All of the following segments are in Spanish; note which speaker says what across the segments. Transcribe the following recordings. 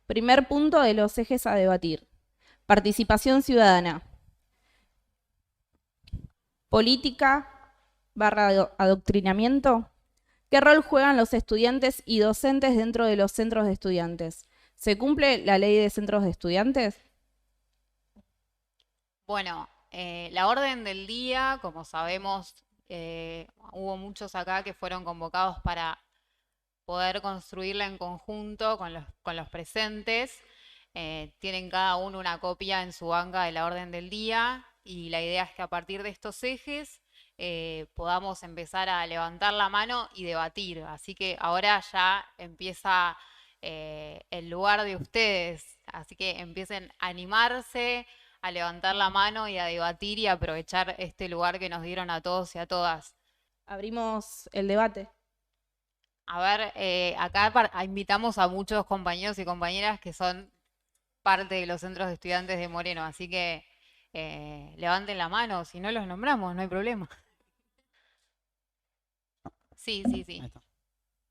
Speaker 1: Primer punto de los ejes a debatir. Participación ciudadana. Política / adoctrinamiento. ¿Qué rol juegan los estudiantes y docentes dentro de los centros de estudiantes? ¿Se cumple la ley de centros de estudiantes?
Speaker 2: Bueno, la orden del día, como sabemos, hubo muchos acá que fueron convocados para poder construirla en conjunto con los presentes. Tienen cada uno una copia en su banca de la orden del día y la idea es que a partir de estos ejes podamos empezar a levantar la mano y debatir. Así que ahora ya empieza el lugar de ustedes, así que empiecen a animarse, a levantar la mano y a debatir y a aprovechar este lugar que nos dieron a todos y a todas.
Speaker 1: Abrimos el debate.
Speaker 2: A ver, acá invitamos a muchos compañeros y compañeras que son parte de los centros de estudiantes de Moreno, así que levanten la mano, si no los nombramos, no hay problema. Sí, sí,
Speaker 3: Ahí
Speaker 2: sí.
Speaker 3: está.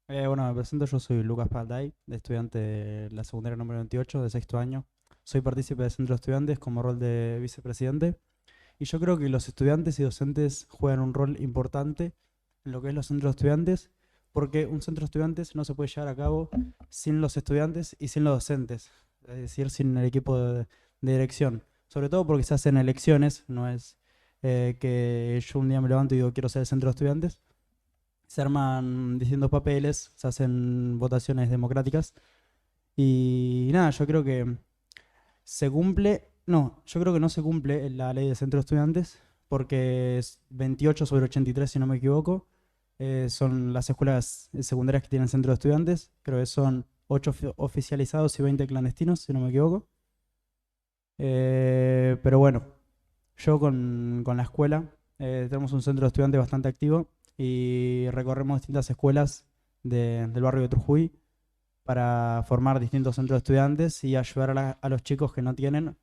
Speaker 3: Bueno, me presento, yo soy Lucas Palday, estudiante de la secundaria número 28, de sexto año. Soy partícipe del Centro de Estudiantes como rol de vicepresidente. Y yo creo que los estudiantes y docentes juegan un rol importante en lo que es los centros de estudiantes, porque un centro de estudiantes no se puede llevar a cabo sin los estudiantes y sin los docentes, es decir, sin el equipo de dirección. Sobre todo porque se hacen elecciones, no es que yo un día me levanto y digo quiero ser el centro de estudiantes. Se arman distintos papeles, se hacen votaciones democráticas y nada, yo creo que se cumple, no, yo creo que no se cumple la ley de centros de estudiantes porque es 28/83 si no me equivoco. Son las escuelas secundarias que tienen centros de estudiantes, creo que son 8 oficializados y 20 clandestinos si no me equivoco. Pero bueno, yo con la escuela tenemos un centro de estudiantes bastante activo y recorremos distintas escuelas del barrio de Trujuy para formar distintos centros de estudiantes y ayudar a los chicos que no tienen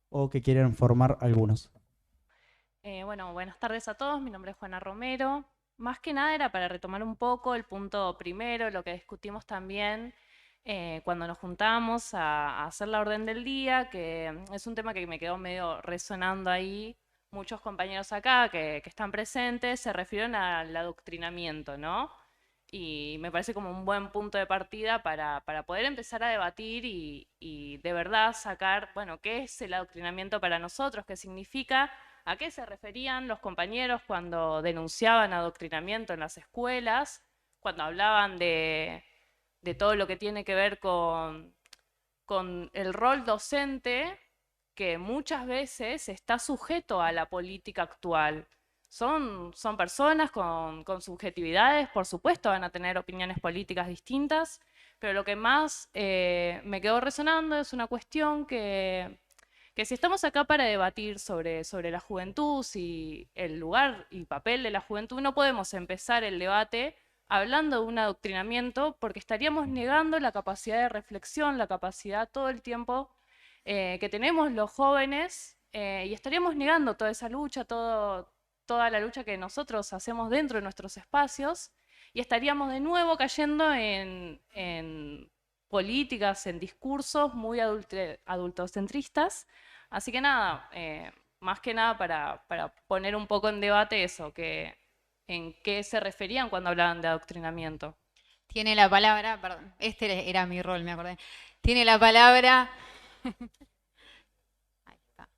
Speaker 3: o que quieren formar algunos.
Speaker 4: Bueno, buenas tardes a todos. Mi nombre es Juana Romero. Más que nada era para retomar un poco el punto primero, lo que discutimos también cuando nos juntamos a hacer la orden del día, que es un tema que me quedó medio resonando ahí. Muchos compañeros acá que están presentes se refirieron al adoctrinamiento, ¿no? Y me parece como un buen punto de partida para poder empezar a debatir y de verdad sacar, bueno, qué es el adoctrinamiento para nosotros, qué significa, a qué se referían los compañeros cuando denunciaban adoctrinamiento en las escuelas, cuando hablaban de todo lo que tiene que ver con el rol docente, que muchas veces está sujeto a la política actual. Son personas con subjetividades, por supuesto van a tener opiniones políticas distintas, pero lo que más me quedó resonando es una cuestión que si estamos acá para debatir sobre la juventud, si el lugar y papel de la juventud, no podemos empezar el debate hablando de un adoctrinamiento porque estaríamos negando la capacidad de reflexión, la capacidad todo el tiempo que tenemos los jóvenes y estaríamos negando toda esa lucha, toda la lucha que nosotros hacemos dentro de nuestros espacios y estaríamos de nuevo cayendo en políticas, en discursos muy adultocentristas. Así que nada, más que nada para poner un poco en debate eso, que en qué se referían cuando hablaban de adoctrinamiento.
Speaker 2: Tiene la palabra, perdón, este era mi rol, me acordé. Tiene la palabra. Ahí está.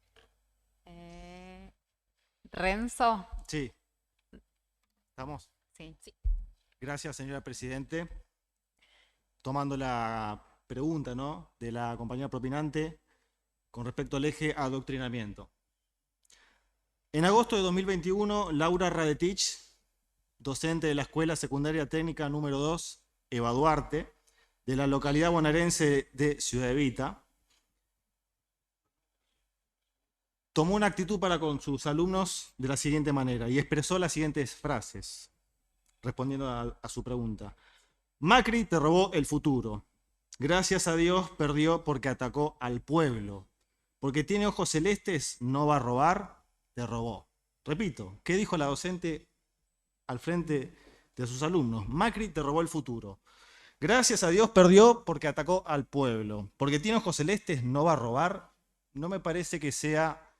Speaker 2: Renzo.
Speaker 5: Sí, ¿estamos?
Speaker 2: Sí.
Speaker 5: Gracias, señora Presidente. Tomando la pregunta, ¿no?, de la compañera propinante con respecto al eje adoctrinamiento. En agosto de 2021, Laura Radetich, docente de la Escuela Secundaria Técnica número 2, Eva Duarte, de la localidad bonaerense de Ciudad Evita, tomó una actitud para con sus alumnos de la siguiente manera y expresó las siguientes frases, respondiendo a su pregunta. Macri te robó el futuro. Gracias a Dios perdió porque atacó al pueblo. Porque tiene ojos celestes, no va a robar, te robó. Repito, ¿qué dijo la docente al frente de sus alumnos? Macri te robó el futuro. Gracias a Dios perdió porque atacó al pueblo. Porque tiene ojos celestes, no va a robar. No me parece que sea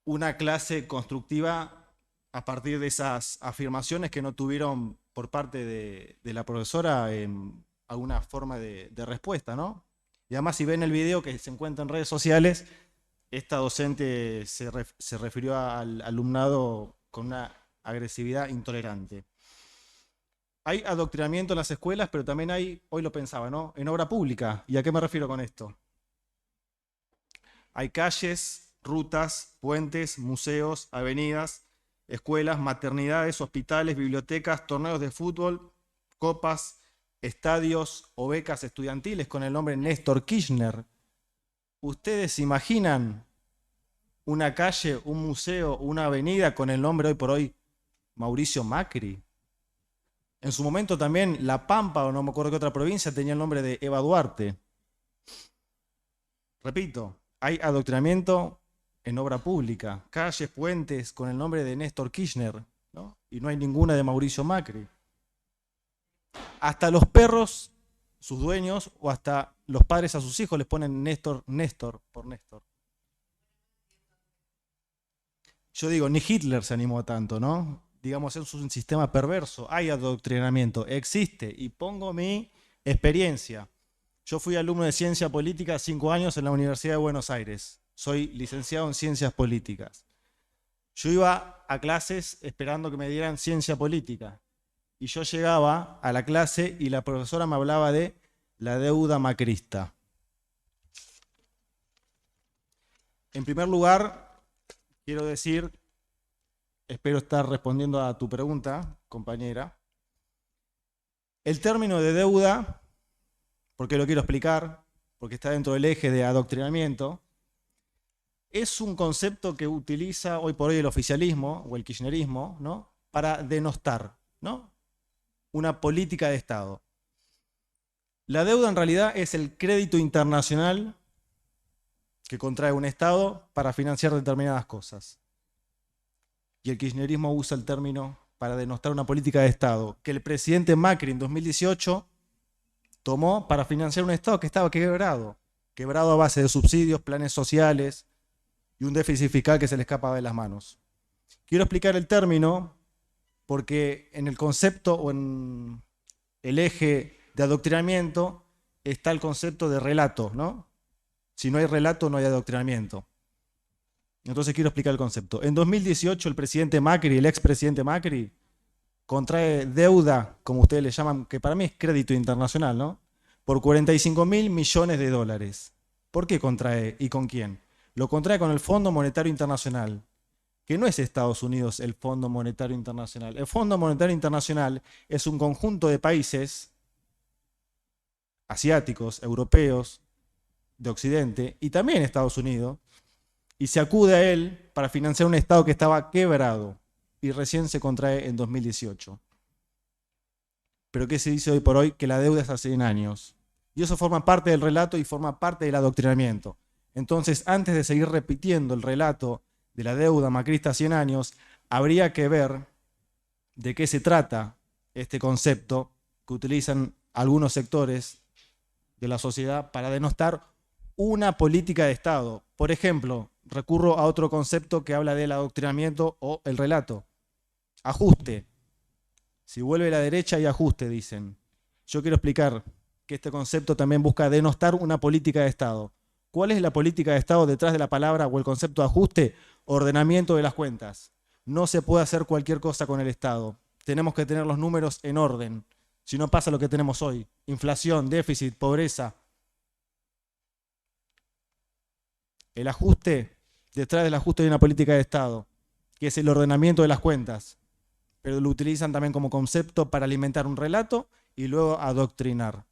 Speaker 5: una clase constructiva a partir de esas afirmaciones que no tuvieron por parte de la profesora alguna forma de respuesta, ¿no? Y además, si ven el video que se encuentra en redes sociales, esta docente se refirió al alumnado con una agresividad intolerante. Hay adoctrinamiento en las escuelas, pero también hay, hoy lo pensaba, ¿no?, en obra pública. ¿Y a qué me refiero con esto? Hay calles, rutas, puentes, museos, avenidas, escuelas, maternidades, hospitales, bibliotecas, torneos de fútbol, copas, estadios o becas estudiantiles con el nombre Néstor Kirchner. ¿Ustedes se imaginan una calle, un museo, una avenida con el nombre hoy por hoy Mauricio Macri? En su momento también La Pampa, o no me acuerdo qué otra provincia, tenía el nombre de Eva Duarte. Repito, hay adoctrinamiento en obra pública, calles, puentes con el nombre de Néstor Kirchner, ¿no? Y no hay ninguna de Mauricio Macri. Hasta los perros, sus dueños, o hasta los padres a sus hijos les ponen Néstor, Néstor, por Néstor. Yo digo, ni Hitler se animó a tanto, ¿no? Digamos, es un sistema perverso, hay adoctrinamiento, existe, y pongo mi experiencia. Yo fui alumno de Ciencia Política 5 años en la Universidad de Buenos Aires. Soy licenciado en Ciencias Políticas. Yo iba a clases esperando que me dieran Ciencia Política. Y yo llegaba a la clase y la profesora me hablaba de la deuda macrista. En primer lugar, quiero decir, espero estar respondiendo a tu pregunta, compañera. El término de deuda, porque lo quiero explicar, porque está dentro del eje de adoctrinamiento, es un concepto que utiliza hoy por hoy el oficialismo o el kirchnerismo, ¿no?, para denostar, ¿no?, una política de Estado. La deuda en realidad es el crédito internacional que contrae un Estado para financiar determinadas cosas. Y el kirchnerismo usa el término para denostar una política de Estado que el presidente Macri en 2018 tomó para financiar un Estado que estaba quebrado a base de subsidios, planes sociales y un déficit fiscal que se le escapaba de las manos. Quiero explicar el término porque en el concepto o en el eje de adoctrinamiento está el concepto de relato, ¿no? Si no hay relato, no hay adoctrinamiento. Entonces quiero explicar el concepto. En 2018 el presidente Macri, el expresidente Macri, contrae deuda, como ustedes le llaman, que para mí es crédito internacional, ¿no?, por 45.000 millones de dólares. ¿Por qué contrae y con quién? Lo contrae con el Fondo Monetario Internacional, que no es Estados Unidos el Fondo Monetario Internacional. El Fondo Monetario Internacional es un conjunto de países asiáticos, europeos, de Occidente, y también Estados Unidos, y se acude a él para financiar un Estado que estaba quebrado, y recién se contrae en 2018. Pero ¿qué se dice hoy por hoy? Que la deuda es hace 100 años. Y eso forma parte del relato y forma parte del adoctrinamiento. Entonces, antes de seguir repitiendo el relato de la deuda macrista a 100 años, habría que ver de qué se trata este concepto que utilizan algunos sectores de la sociedad para denostar una política de Estado. Por ejemplo, recurro a otro concepto que habla del adoctrinamiento o el relato. Ajuste. Si vuelve la derecha hay ajuste, dicen. Yo quiero explicar que este concepto también busca denostar una política de Estado. ¿Cuál es la política de Estado detrás de la palabra o el concepto de ajuste? Ordenamiento de las cuentas. No se puede hacer cualquier cosa con el Estado. Tenemos que tener los números en orden. Si no pasa lo que tenemos hoy. Inflación, déficit, pobreza. El ajuste, detrás del ajuste hay una política de Estado, que es el ordenamiento de las cuentas. Pero lo utilizan también como concepto para alimentar un relato y luego adoctrinar.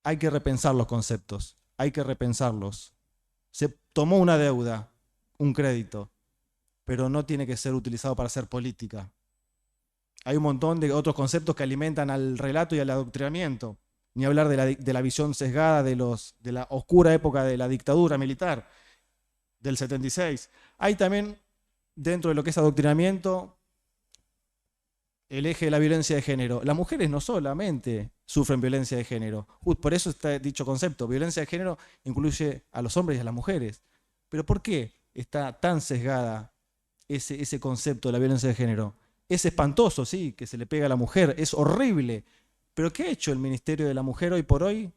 Speaker 5: Hay que repensar los conceptos, hay que repensarlos. Se tomó una deuda, un crédito, pero no tiene que ser utilizado para hacer política. Hay un montón de otros conceptos que alimentan al relato y al adoctrinamiento. Ni hablar de la visión sesgada de la oscura época de la dictadura militar, del 76. Hay también, dentro de lo que es adoctrinamiento, el eje de la violencia de género. Las mujeres no solamente sufren violencia de género. Por eso está dicho concepto. Violencia de género incluye a los hombres y a las mujeres. Pero ¿por qué está tan sesgada ese concepto de la violencia de género? Es espantoso, sí, que se le pega a la mujer. Es horrible. Pero ¿qué ha hecho el Ministerio de la Mujer hoy por hoy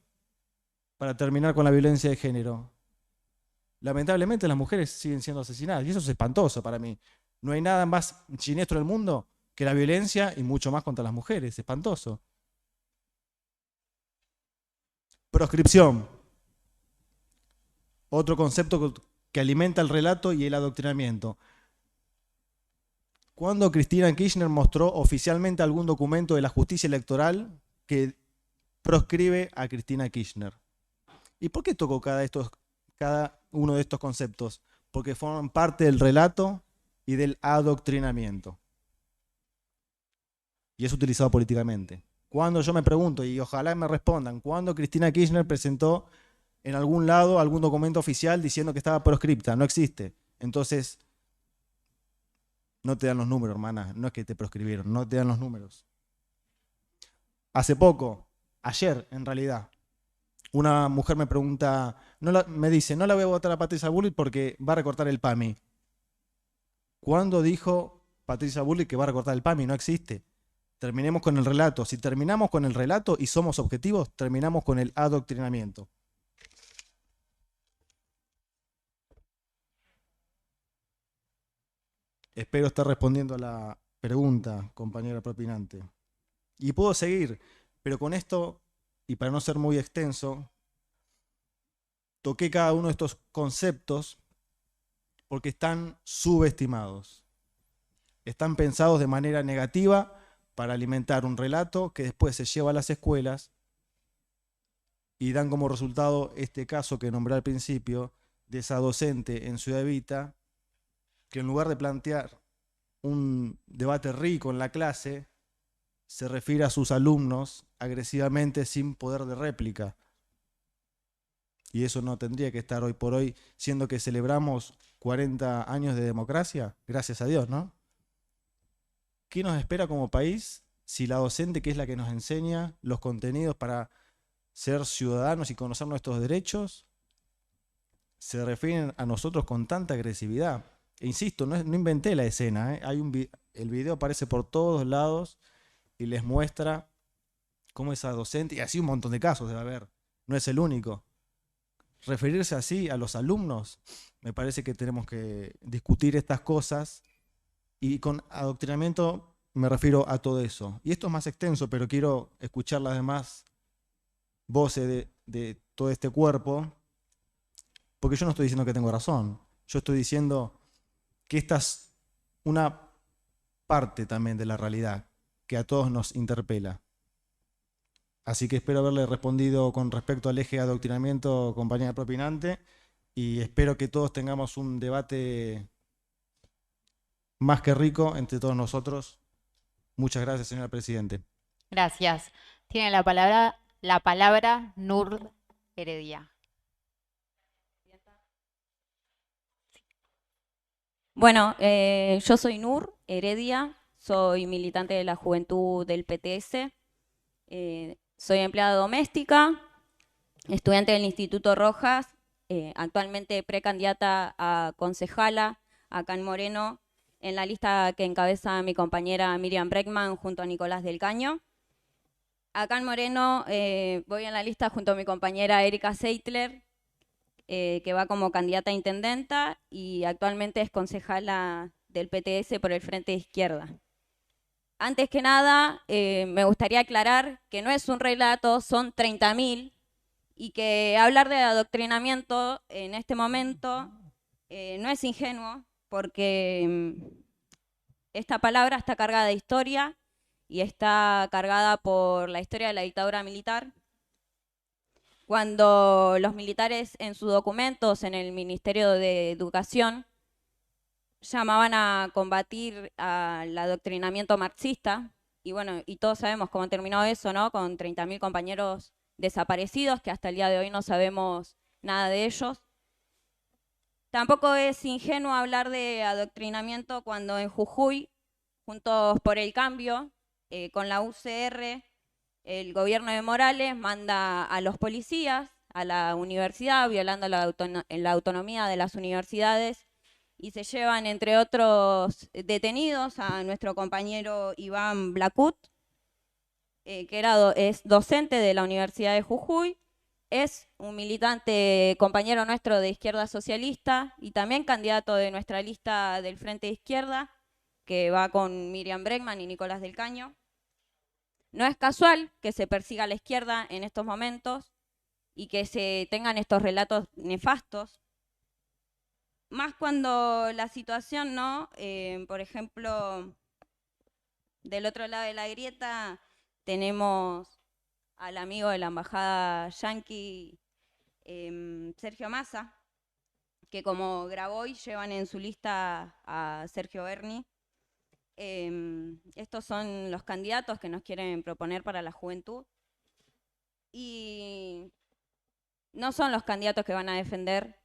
Speaker 5: para terminar con la violencia de género? Lamentablemente las mujeres siguen siendo asesinadas. Y eso es espantoso para mí. No hay nada más siniestro del mundo que la violencia y mucho más contra las mujeres. Espantoso. Proscripción. Otro concepto que alimenta el relato y el adoctrinamiento. ¿Cuándo Cristina Kirchner mostró oficialmente algún documento de la justicia electoral que proscribe a Cristina Kirchner? ¿Y por qué tocó cada uno de estos conceptos? Porque forman parte del relato y del adoctrinamiento. Y es utilizado políticamente. Cuando yo me pregunto, y ojalá me respondan, ¿cuándo Cristina Kirchner presentó en algún lado algún documento oficial diciendo que estaba proscripta? No existe. Entonces, no te dan los números, hermana. No es que te proscribieron, no te dan los números. Hace poco, ayer en realidad, una mujer me pregunta, me dice, no la voy a votar a Patricia Bullrich porque va a recortar el PAMI. ¿Cuándo dijo Patricia Bullrich que va a recortar el PAMI? No existe. Terminemos con el relato. Si terminamos con el relato y somos objetivos, terminamos con el adoctrinamiento. Espero estar respondiendo a la pregunta, compañera propinante. Y puedo seguir, pero con esto, y para no ser muy extenso, toqué cada uno de estos conceptos porque están subestimados. Están pensados de manera negativa para alimentar un relato que después se lleva a las escuelas y dan como resultado este caso que nombré al principio de esa docente en Ciudad Evita que en lugar de plantear un debate rico en la clase, se refiere a sus alumnos agresivamente sin poder de réplica. Y eso no tendría que estar hoy por hoy, siendo que celebramos 40 años de democracia, gracias a Dios, ¿no? ¿Qué nos espera como país si la docente, que es la que nos enseña los contenidos para ser ciudadanos y conocer nuestros derechos, se refieren a nosotros con tanta agresividad? E insisto, no inventé la escena, ¿eh? El video aparece por todos lados y les muestra cómo esa docente, y así un montón de casos debe haber, no es el único. Referirse así a los alumnos, me parece que tenemos que discutir estas cosas, y con adoctrinamiento me refiero a todo eso. Y esto es más extenso, pero quiero escuchar las demás voces de todo este cuerpo, porque yo no estoy diciendo que tengo razón, yo estoy diciendo que esta es una parte también de la realidad que a todos nos interpela. Así que espero haberle respondido con respecto al eje de adoctrinamiento, compañera propinante, y espero que todos tengamos un debate más que rico entre todos nosotros. Muchas gracias, señora Presidente.
Speaker 2: Gracias. Tiene la palabra Nur Heredia.
Speaker 6: Bueno, yo soy Nur Heredia, soy militante de la juventud del PTS, soy empleada doméstica, estudiante del Instituto Rojas, actualmente precandidata a concejala acá en Moreno, en la lista que encabeza mi compañera Miriam Breckman junto a Nicolás del Caño. Acá en Moreno voy en la lista junto a mi compañera Erika Seitler, que va como candidata a intendenta y actualmente es concejala del PTS por el Frente de Izquierda. Antes que nada, me gustaría aclarar que no es un relato, son 30.000, y que hablar de adoctrinamiento en este momento no es ingenuo, porque esta palabra está cargada de historia y está cargada por la historia de la dictadura militar. Cuando los militares en sus documentos en el Ministerio de Educación llamaban a combatir al adoctrinamiento marxista, y bueno, y todos sabemos cómo terminó eso, ¿no? Con 30.000 compañeros desaparecidos, que hasta el día de hoy no sabemos nada de ellos. Tampoco es ingenuo hablar de adoctrinamiento cuando en Jujuy, Juntos por el Cambio, con la UCR, el gobierno de Morales manda a los policías a la universidad, violando la autonomía de las universidades, y se llevan, entre otros detenidos, a nuestro compañero Iván Blacut, que es docente de la Universidad de Jujuy, es un militante compañero nuestro de Izquierda Socialista y también candidato de nuestra lista del Frente de Izquierda, que va con Miriam Bregman y Nicolás del Caño. No es casual que se persiga a la izquierda en estos momentos y que se tengan estos relatos nefastos, más cuando la situación, ¿no? Por ejemplo, del otro lado de la grieta tenemos al amigo de la embajada yanqui, Sergio Massa, que como Graboy llevan en su lista a Sergio Berni. Estos son los candidatos que nos quieren proponer para la juventud. Y no son los candidatos que van a defender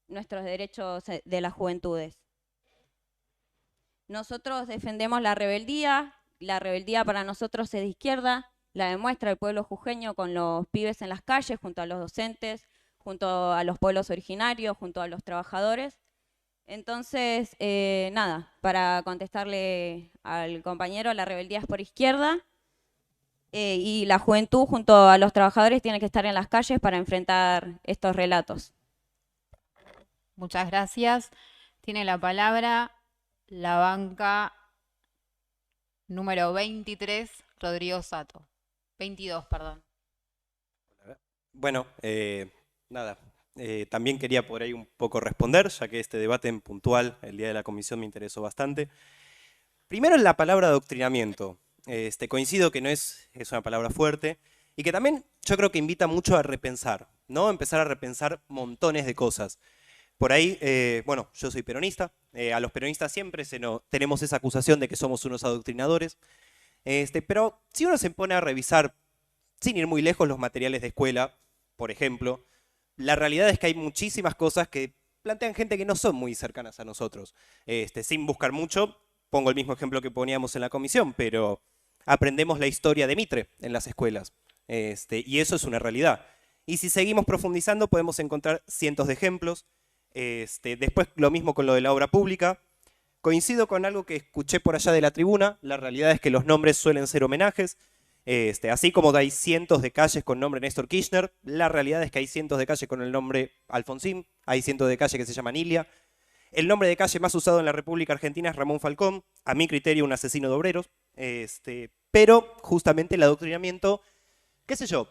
Speaker 6: nuestros derechos de las juventudes. Nosotros defendemos la rebeldía para nosotros es de izquierda, la demuestra el pueblo jujeño con los pibes en las calles, junto a los docentes, junto a los pueblos originarios, junto a los trabajadores. Entonces, nada, para contestarle al compañero, la rebeldía es por izquierda y la juventud junto a los trabajadores tiene que estar en las calles para enfrentar estos relatos.
Speaker 2: Muchas gracias. Tiene la palabra la banca número 23, Rodrigo Sato. 22, perdón.
Speaker 7: Bueno, nada, también quería por ahí un poco responder, ya que este debate en puntual el día de la comisión me interesó bastante. Primero en la palabra adoctrinamiento. Coincido que no es una palabra fuerte y que también yo creo que invita mucho a repensar, ¿no? Empezar a repensar montones de cosas. Por ahí, bueno, yo soy peronista, a los peronistas siempre tenemos esa acusación de que somos unos adoctrinadores, pero si uno se pone a revisar, sin ir muy lejos, los materiales de escuela, por ejemplo, la realidad es que hay muchísimas cosas que plantean gente que no son muy cercanas a nosotros. Sin buscar mucho, pongo el mismo ejemplo que poníamos en la comisión, pero aprendemos la historia de Mitre en las escuelas, y eso es una realidad. Y si seguimos profundizando podemos encontrar cientos de ejemplos. Después lo mismo con lo de la obra pública. Coincido con algo que escuché por allá de la tribuna, la realidad es que los nombres suelen ser homenajes, así como hay cientos de calles con nombre Néstor Kirchner, la realidad es que hay cientos de calles con el nombre Alfonsín, hay cientos de calles que se llaman Ilia. El nombre de calle más usado en la República Argentina es Ramón Falcón, a mi criterio un asesino de obreros, pero justamente el adoctrinamiento, qué sé yo,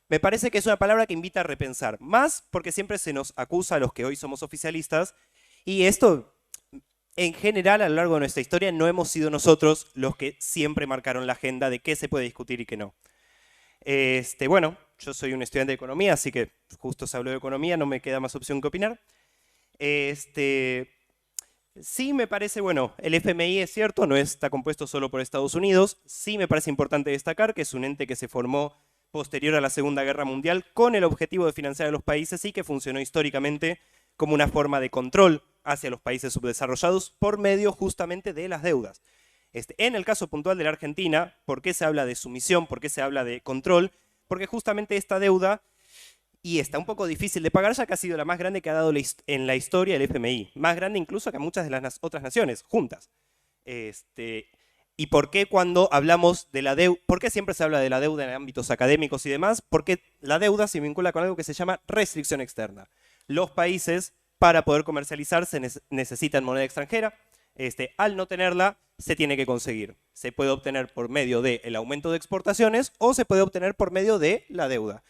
Speaker 7: me parece que es una palabra que invita a repensar, más porque siempre se nos acusa a los que hoy somos oficialistas, y esto, en general, a lo largo de nuestra historia, no hemos sido nosotros los que siempre marcaron la agenda de qué se puede discutir y qué no. Bueno, yo soy un estudiante de economía, así que justo se habló de economía, no me queda más opción que opinar. Sí me parece, bueno, el FMI es cierto, no está compuesto solo por Estados Unidos, sí me parece importante destacar que es un ente que se formó posterior a la Segunda Guerra Mundial con el objetivo de financiar a los países y que funcionó históricamente como una forma de control hacia los países subdesarrollados por medio justamente de las deudas. En el caso puntual de la Argentina, ¿por qué se habla de sumisión? ¿Por qué se habla de control? Porque justamente esta deuda, y está un poco difícil de pagar, ya que ha sido la más grande que ha dado en la historia el FMI, más grande incluso que muchas de las otras naciones juntas. ¿Y por qué cuando hablamos de la deuda, por qué siempre se habla de la deuda en ámbitos académicos y demás? Porque la deuda se vincula con algo que se llama restricción externa. Los países, para poder comercializarse, necesitan moneda extranjera. Al no tenerla, se tiene que conseguir. Se puede obtener por medio del aumento de exportaciones o se puede obtener por medio de la deuda.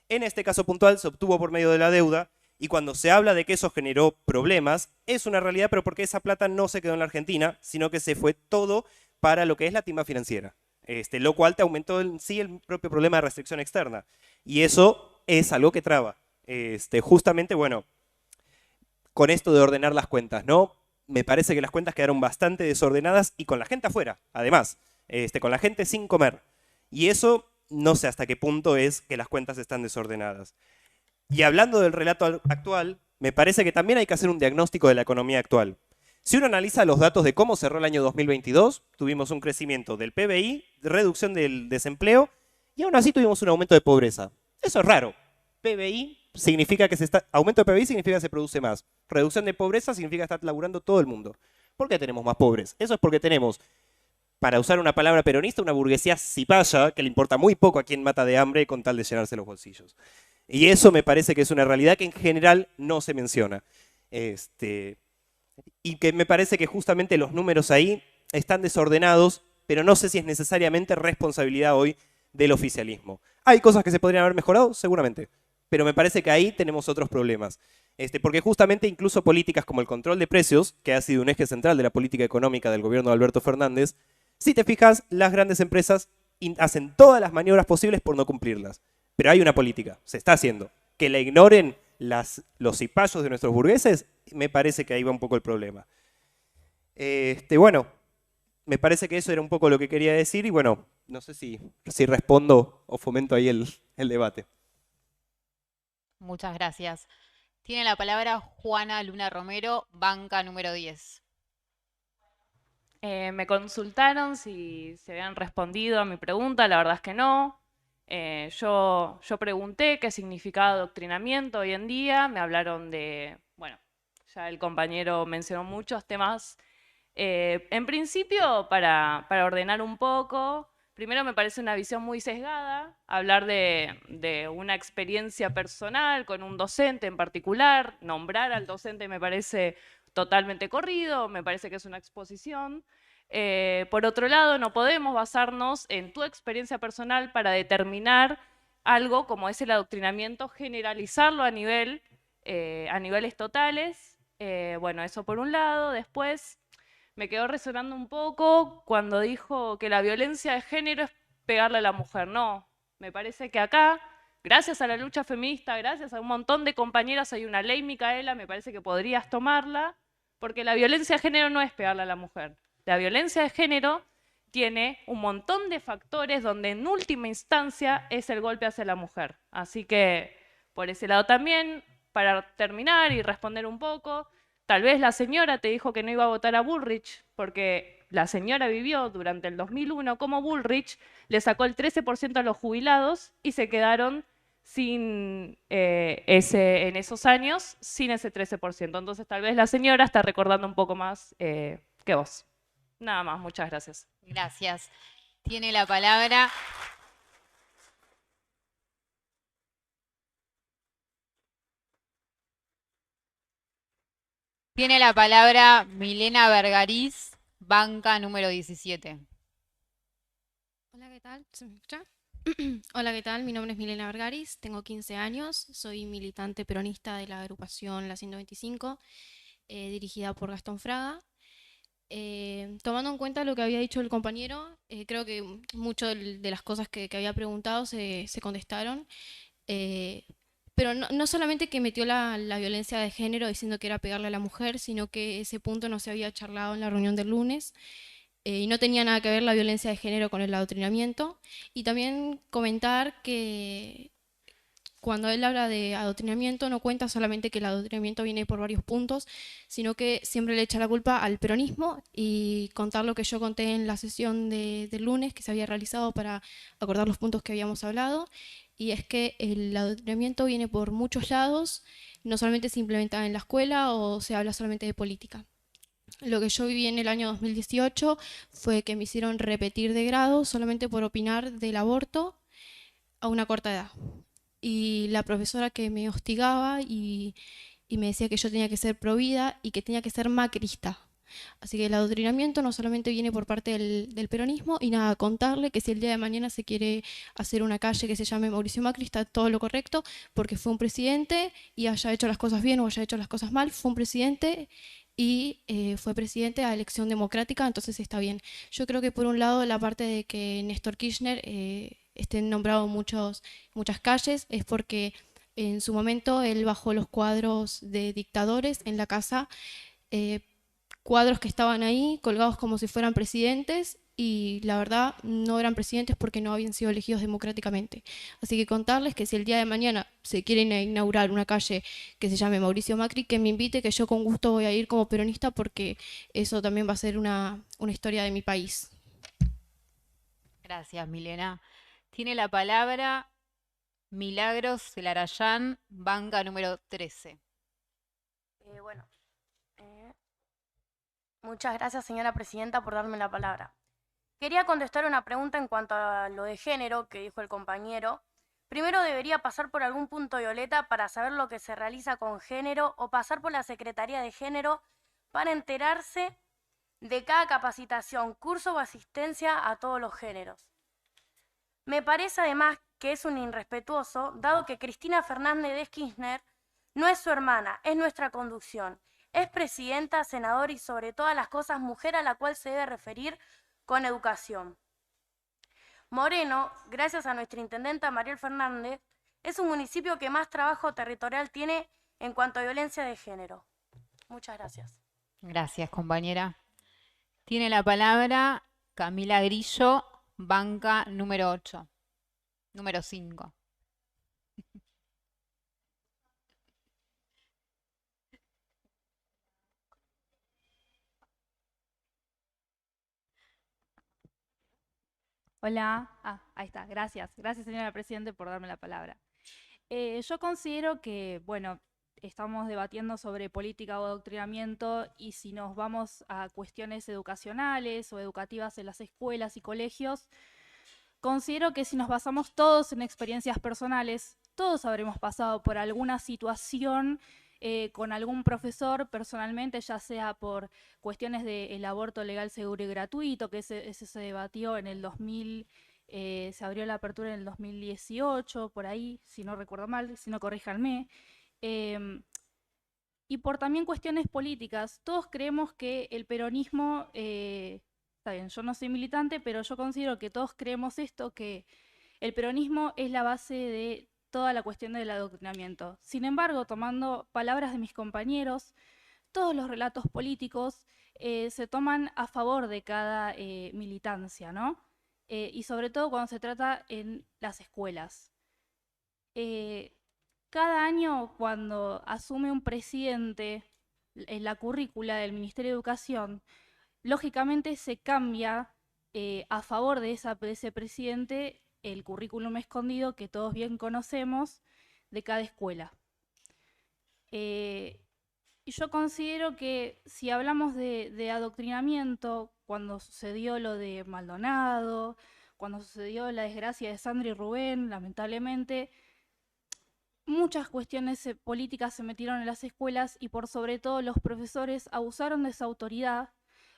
Speaker 7: En este caso puntual se obtuvo por medio de la deuda y cuando se habla de que eso generó problemas, es una realidad, pero porque esa plata no se quedó en la Argentina, sino que se fue todo para lo que es la timba financiera, lo cual te aumentó en sí el propio problema de restricción externa. Y eso es algo que traba. Justamente, bueno, con esto de ordenar las cuentas, ¿no? Me parece que las cuentas quedaron bastante desordenadas y con la gente afuera, además, con la gente sin comer. Y eso no sé hasta qué punto es que las cuentas están desordenadas. Y hablando del relato actual, me parece que también hay que hacer un diagnóstico de la economía actual. Si uno analiza los datos de cómo cerró el año 2022, tuvimos un crecimiento del PBI, reducción del desempleo, y aún así tuvimos un aumento de pobreza. Eso es raro. Aumento de PBI significa que se produce más. Reducción de pobreza significa que está laburando todo el mundo. ¿Por qué tenemos más pobres? Eso es porque tenemos, para usar una palabra peronista, una burguesía cipaya que le importa muy poco a quién mata de hambre con tal de llenarse los bolsillos. Y eso me parece que es una realidad que en general no se menciona. Y que me parece que justamente los números ahí están desordenados, pero no sé si es necesariamente responsabilidad hoy del oficialismo. ¿Hay cosas que se podrían haber mejorado? Seguramente. Pero me parece que ahí tenemos otros problemas. Porque justamente incluso políticas como el control de precios, que ha sido un eje central de la política económica del gobierno de Alberto Fernández, si te fijas, las grandes empresas hacen todas las maniobras posibles por no cumplirlas. Pero hay una política, se está haciendo. Que la ignoren los cipayos de nuestros burgueses, me parece que ahí va un poco el problema. Bueno, me parece que eso era un poco lo que quería decir y bueno, no sé si respondo o fomento ahí el debate.
Speaker 2: Muchas gracias. Tiene la palabra Juana Luna Romero, banca número 10.
Speaker 4: Me consultaron si se habían respondido a mi pregunta, la verdad es que no. Yo pregunté qué significaba adoctrinamiento hoy en día, me hablaron de, bueno, ya el compañero mencionó muchos temas. En principio, para ordenar un poco, primero me parece una visión muy sesgada, hablar de una experiencia personal con un docente en particular, nombrar al docente me parece totalmente corrido, me parece que es una exposición. Por otro lado, no podemos basarnos en tu experiencia personal para determinar algo como es el adoctrinamiento, generalizarlo a niveles totales. Bueno, eso por un lado. Después me quedó resonando un poco cuando dijo que la violencia de género es pegarle a la mujer. No, me parece que acá, gracias a la lucha feminista, gracias a un montón de compañeras, hay una ley, Micaela, me parece que podrías tomarla, porque la violencia de género no es pegarle a la mujer. La violencia de género tiene un montón de factores donde en última instancia es el golpe hacia la mujer. Así que por ese lado también, para terminar y responder un poco, tal vez la señora te dijo que no iba a votar a Bullrich porque la señora vivió durante el 2001 como Bullrich le sacó el 13% a los jubilados y se quedaron en esos años sin ese 13%. Entonces tal vez la señora está recordando un poco más que vos. Nada más, muchas gracias.
Speaker 2: Gracias. Tiene la palabra. Tiene la palabra Milena Vergariz, banca número 17.
Speaker 8: Hola, ¿qué tal? ¿Se me escucha? Hola, ¿qué tal? Mi nombre es Milena Vergariz, tengo 15 años, soy militante peronista de la agrupación La 125, dirigida por Gastón Fraga. Tomando en cuenta lo que había dicho el compañero, creo que muchas de las cosas que había preguntado se contestaron, pero no solamente que metió la violencia de género diciendo que era pegarle a la mujer, sino que ese punto no se había charlado en la reunión del lunes, y no tenía nada que ver la violencia de género con el adoctrinamiento. Y también comentar que cuando él habla de adoctrinamiento no cuenta solamente que el adoctrinamiento viene por varios puntos, sino que siempre le echa la culpa al peronismo, y contar lo que yo conté en la sesión del lunes que se había realizado para acordar los puntos que habíamos hablado, y es que el adoctrinamiento viene por muchos lados, no solamente se implementa en la escuela o se habla solamente de política. Lo que yo viví en el año 2018 fue que me hicieron repetir de grado solamente por opinar del aborto a una corta edad. Y la profesora que me hostigaba y me decía que yo tenía que ser provida y que tenía que ser macrista. Así que el adoctrinamiento no solamente viene por parte del peronismo, y nada, contarle que si el día de mañana se quiere hacer una calle que se llame Mauricio Macri, está todo lo correcto, porque fue un presidente y haya hecho las cosas bien o haya hecho las cosas mal, fue un presidente y fue presidente a elección democrática, entonces está bien. Yo creo que por un lado la parte de que Néstor Kirchner estén nombrados muchas calles es porque en su momento él bajó los cuadros de dictadores en la casa, cuadros que estaban ahí colgados como si fueran presidentes, y la verdad no eran presidentes porque no habían sido elegidos democráticamente. Así que contarles que si el día de mañana se quiere inaugurar una calle que se llame Mauricio Macri, que me invite, que yo con gusto voy a ir como peronista porque eso también va a ser una historia de mi país.
Speaker 2: Gracias, Milena. Tiene la palabra Milagros Celarayán, banca número 13.
Speaker 9: Bueno, muchas gracias, señora presidenta, por darme la palabra. Quería contestar una pregunta en cuanto a lo de género que dijo el compañero. Primero debería pasar por algún punto violeta para saber lo que se realiza con género o pasar por la Secretaría de Género para enterarse de cada capacitación, curso o asistencia a todos los géneros. Me parece además que es un irrespetuoso, dado que Cristina Fernández de Kirchner no es su hermana, es nuestra conducción. Es presidenta, senadora y sobre todas las cosas mujer a la cual se debe referir con educación. Moreno, gracias a nuestra intendenta Mariel Fernández, es un municipio que más trabajo territorial tiene en cuanto a violencia de género. Muchas gracias.
Speaker 2: Gracias, compañera. Tiene la palabra Camila Grillo, banca número 8. Número 5.
Speaker 10: Hola, ahí está, gracias. Gracias, señora Presidente, por darme la palabra. Yo considero que, bueno, estamos debatiendo sobre política o adoctrinamiento y si nos vamos a cuestiones educacionales o educativas en las escuelas y colegios, considero que si nos basamos todos en experiencias personales, todos habremos pasado por alguna situación con algún profesor personalmente, ya sea por cuestiones del aborto legal, seguro y gratuito, que ese se debatió en el 2000, se abrió la apertura en el 2018, por ahí, si no recuerdo mal, si no corríjanme. Y por también cuestiones políticas. Todos creemos que el peronismo, está bien, yo no soy militante, pero yo considero que todos creemos esto, que el peronismo es la base de toda la cuestión del adoctrinamiento. Sin embargo, tomando palabras de mis compañeros, todos los relatos políticos se toman a favor de cada militancia, ¿no? Y sobre todo cuando se trata en las escuelas. Cada año, cuando asume un presidente en la currícula del Ministerio de Educación, lógicamente se cambia a favor de ese presidente el currículum escondido que todos bien conocemos de cada escuela. Y yo considero que si hablamos de adoctrinamiento, cuando sucedió lo de Maldonado, cuando sucedió la desgracia de Sandra y Rubén, lamentablemente, muchas cuestiones políticas se metieron en las escuelas y por sobre todo los profesores abusaron de esa autoridad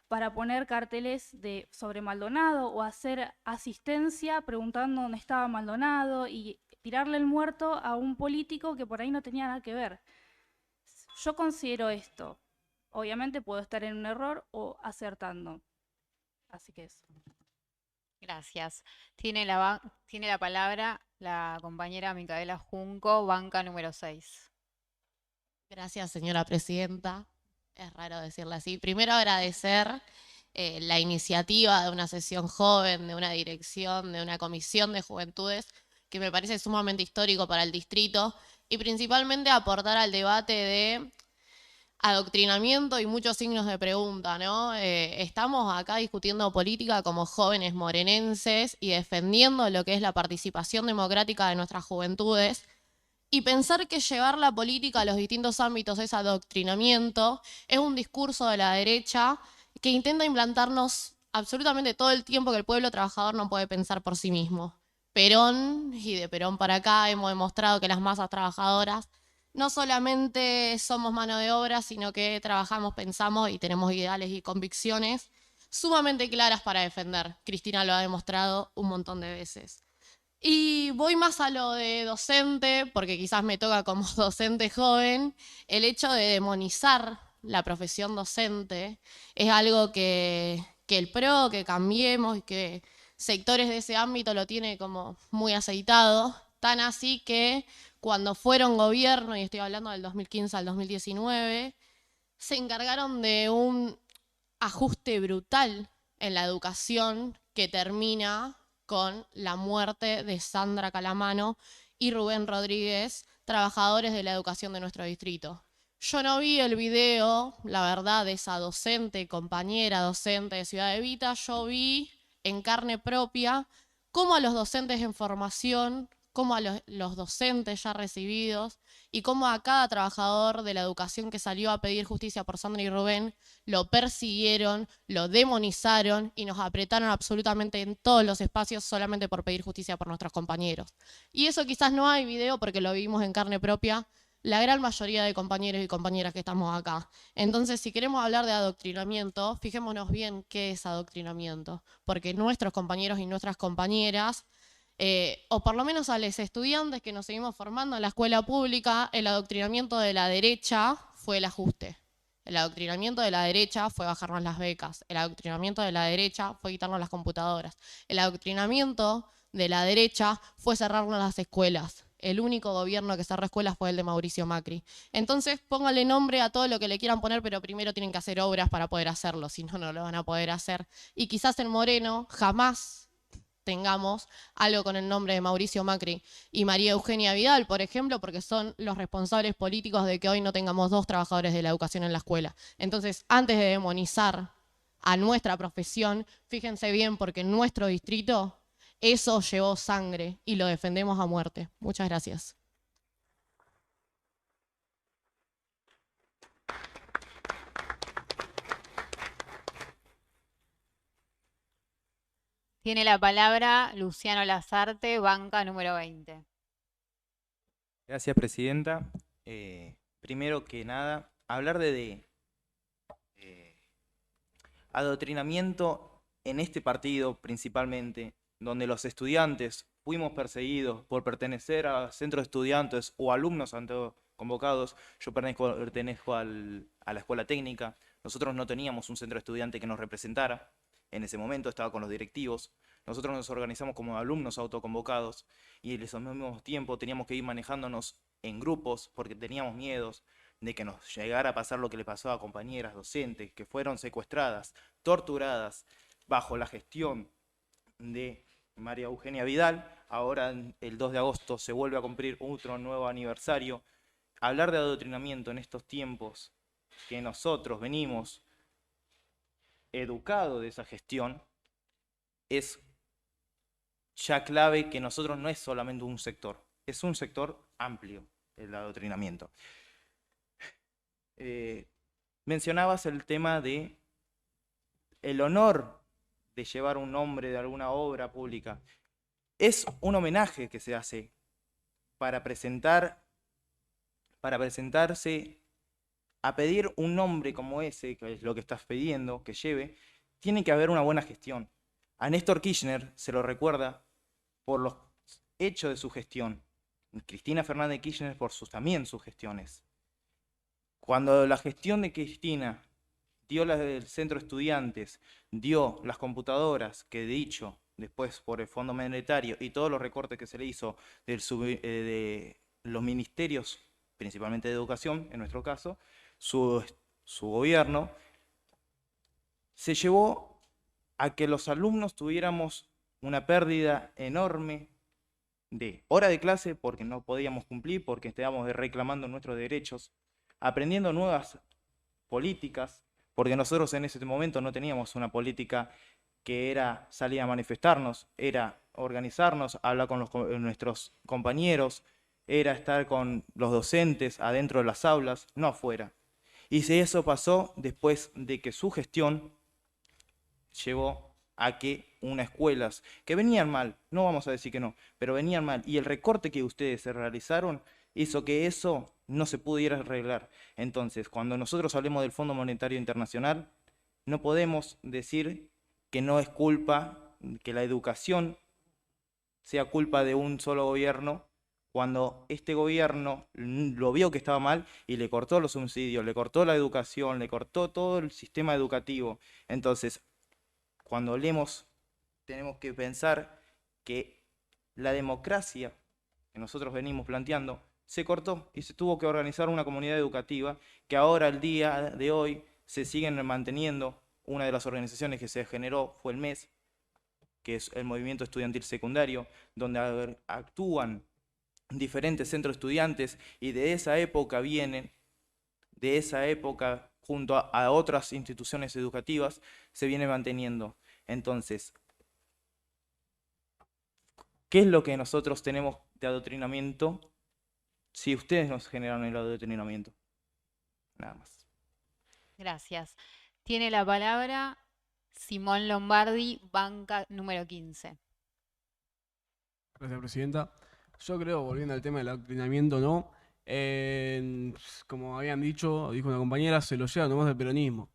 Speaker 10: para poner carteles sobre Maldonado o hacer asistencia preguntando dónde estaba Maldonado y tirarle el muerto a un político que por ahí no tenía nada que ver. Yo considero esto. Obviamente puedo estar en un error o acertando. Así que eso.
Speaker 2: Gracias. Tiene la palabra la compañera Micaela Junco, banca número 6.
Speaker 11: Gracias, señora presidenta. Es raro decirlo así. Primero agradecer la iniciativa de una sesión joven, de una dirección, de una comisión de juventudes, que me parece sumamente histórico para el distrito, y principalmente aportar al debate de adoctrinamiento y muchos signos de pregunta, ¿no? Estamos acá discutiendo política como jóvenes morenenses y defendiendo lo que es la participación democrática de nuestras juventudes. Y pensar que llevar la política a los distintos ámbitos es adoctrinamiento es un discurso de la derecha que intenta implantarnos absolutamente todo el tiempo que el pueblo trabajador no puede pensar por sí mismo. Perón, y de Perón para acá, hemos demostrado que las masas trabajadoras no solamente somos mano de obra, sino que trabajamos, pensamos y tenemos ideales y convicciones sumamente claras para defender. Cristina lo ha demostrado un montón de veces. Y voy más a lo de docente, porque quizás me toca como docente joven, el hecho de demonizar la profesión docente es algo que el PRO, que Cambiemos y que sectores de ese ámbito lo tiene como muy aceitado, tan así que cuando fueron gobierno, y estoy hablando del 2015 al 2019, se encargaron de un ajuste brutal en la educación que termina con la muerte de Sandra Calamano y Rubén Rodríguez, trabajadores de la educación de nuestro distrito. Yo no vi el video, la verdad, de esa docente, compañera docente de Ciudad Evita. Yo vi en carne propia cómo a los docentes en formación, cómo a los docentes ya recibidos y cómo a cada trabajador de la educación que salió a pedir justicia por Sandra y Rubén lo persiguieron, lo demonizaron y nos apretaron absolutamente en todos los espacios solamente por pedir justicia por nuestros compañeros. Y eso quizás no hay video porque lo vimos en carne propia la gran mayoría de compañeros y compañeras que estamos acá. Entonces, si queremos hablar de adoctrinamiento, fijémonos bien qué es adoctrinamiento, porque nuestros compañeros y nuestras compañeras, o por lo menos a los estudiantes que nos seguimos formando en la escuela pública, el adoctrinamiento de la derecha fue el ajuste. El adoctrinamiento de la derecha fue bajarnos las becas. El adoctrinamiento de la derecha fue quitarnos las computadoras. El adoctrinamiento de la derecha fue cerrarnos las escuelas. El único gobierno que cerró escuelas fue el de Mauricio Macri. Entonces, pónganle nombre a todo lo que le quieran poner, pero primero tienen que hacer obras para poder hacerlo, si no, no lo van a poder hacer. Y quizás en Moreno jamás tengamos algo con el nombre de Mauricio Macri y María Eugenia Vidal, por ejemplo, porque son los responsables políticos de que hoy no tengamos 2 trabajadores de la educación en la escuela. Entonces, antes de demonizar a nuestra profesión, fíjense bien, porque en nuestro distrito eso llevó sangre y lo defendemos a muerte. Muchas gracias.
Speaker 2: Tiene la palabra Luciano Lazarte, banca número 20.
Speaker 12: Gracias, presidenta. Primero que nada, hablar de adoctrinamiento en este partido principalmente, donde los estudiantes fuimos perseguidos por pertenecer a centros de estudiantes o alumnos convocados. Yo pertenezco a la escuela técnica. Nosotros no teníamos un centro de estudiante que nos representara. En ese momento estaba con los directivos. Nosotros nos organizamos como alumnos autoconvocados y en ese mismo tiempo teníamos que ir manejándonos en grupos porque teníamos miedos de que nos llegara a pasar lo que le pasó a compañeras docentes que fueron secuestradas, torturadas bajo la gestión de María Eugenia Vidal. Ahora el 2 de agosto se vuelve a cumplir otro nuevo aniversario. Hablar de adoctrinamiento en estos tiempos que nosotros venimos educados de esa gestión es ya clave que nosotros no es solamente un sector, es un sector amplio el adoctrinamiento. Mencionabas el tema de el honor de llevar un nombre de alguna obra pública. Es un homenaje que se hace para presentarse a pedir un nombre como ese, que es lo que estás pidiendo que lleve. Tiene que haber una buena gestión. A Néstor Kirchner se lo recuerda por los hechos de su gestión. Cristina Fernández de Kirchner por también sus gestiones. Cuando la gestión de Cristina dio el centro de estudiantes, dio las computadoras, que dicho después por el Fondo Monetario y todos los recortes que se le hizo de los ministerios, principalmente de educación, en nuestro caso, su gobierno, se llevó a que los alumnos tuviéramos una pérdida enorme de hora de clase porque no podíamos cumplir, porque estábamos reclamando nuestros derechos, aprendiendo nuevas políticas, porque nosotros en ese momento no teníamos una política que era salir a manifestarnos, era organizarnos, hablar con nuestros compañeros, era estar con los docentes adentro de las aulas, no afuera. Y si eso pasó después de que su gestión llevó a que unas escuelas que venían mal, no vamos a decir que no, pero venían mal, y el recorte que ustedes se realizaron hizo que eso no se pudiera arreglar. Entonces, cuando nosotros hablemos del Fondo Monetario Internacional, no podemos decir que no es culpa, que la educación sea culpa de un solo gobierno, cuando este gobierno lo vio que estaba mal y le cortó los subsidios, le cortó la educación, le cortó todo el sistema educativo. Entonces, cuando hablemos, tenemos que pensar que la democracia que nosotros venimos planteando se cortó y se tuvo que organizar una comunidad educativa que ahora, al día de hoy, se siguen manteniendo una de las organizaciones que se generó fue el MES, que es el Movimiento Estudiantil Secundario, donde actúan diferentes centros de estudiantes, y de esa época junto a otras instituciones educativas, se viene manteniendo. Entonces, ¿qué es lo que nosotros tenemos de adoctrinamiento si ustedes nos generan el adoctrinamiento? Nada más.
Speaker 2: Gracias. Tiene la palabra Simón Lombardi, banca número 15.
Speaker 13: Gracias, Presidenta. Yo creo, volviendo al tema del adoctrinamiento, ¿no? Como habían dijo una compañera, se lo lleva nomás del peronismo.